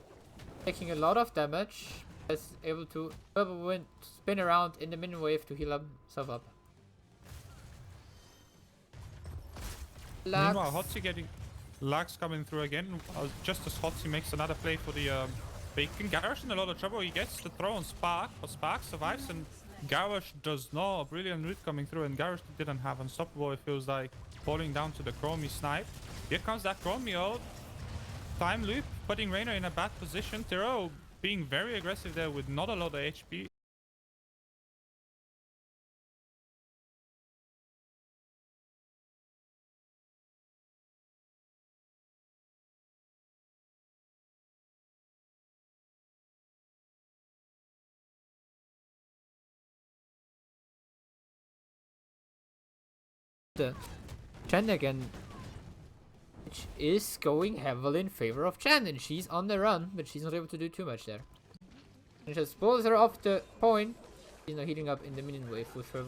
taking a lot of damage. Is able to spin around in the minion wave to heal himself up. Meanwhile, Hotzi getting lags coming through again. Just as Hotzi makes another play for the Bacon. Garrosh in a lot of trouble. He gets the throw on Spark, but Spark survives, and Garrosh does not. A brilliant root coming through, and Garrosh didn't have unstoppable. It feels like falling down to the Chromie snipe. Here comes that Chromie out. Time loop, putting Reina in a bad position. Tiro being very aggressive there with not a lot of HP. Chen again, which is going heavily in favor of Chen, and she's on the run, but she's not able to do too much there. And just pulls her off the point. She's now heating up in the minion wave with her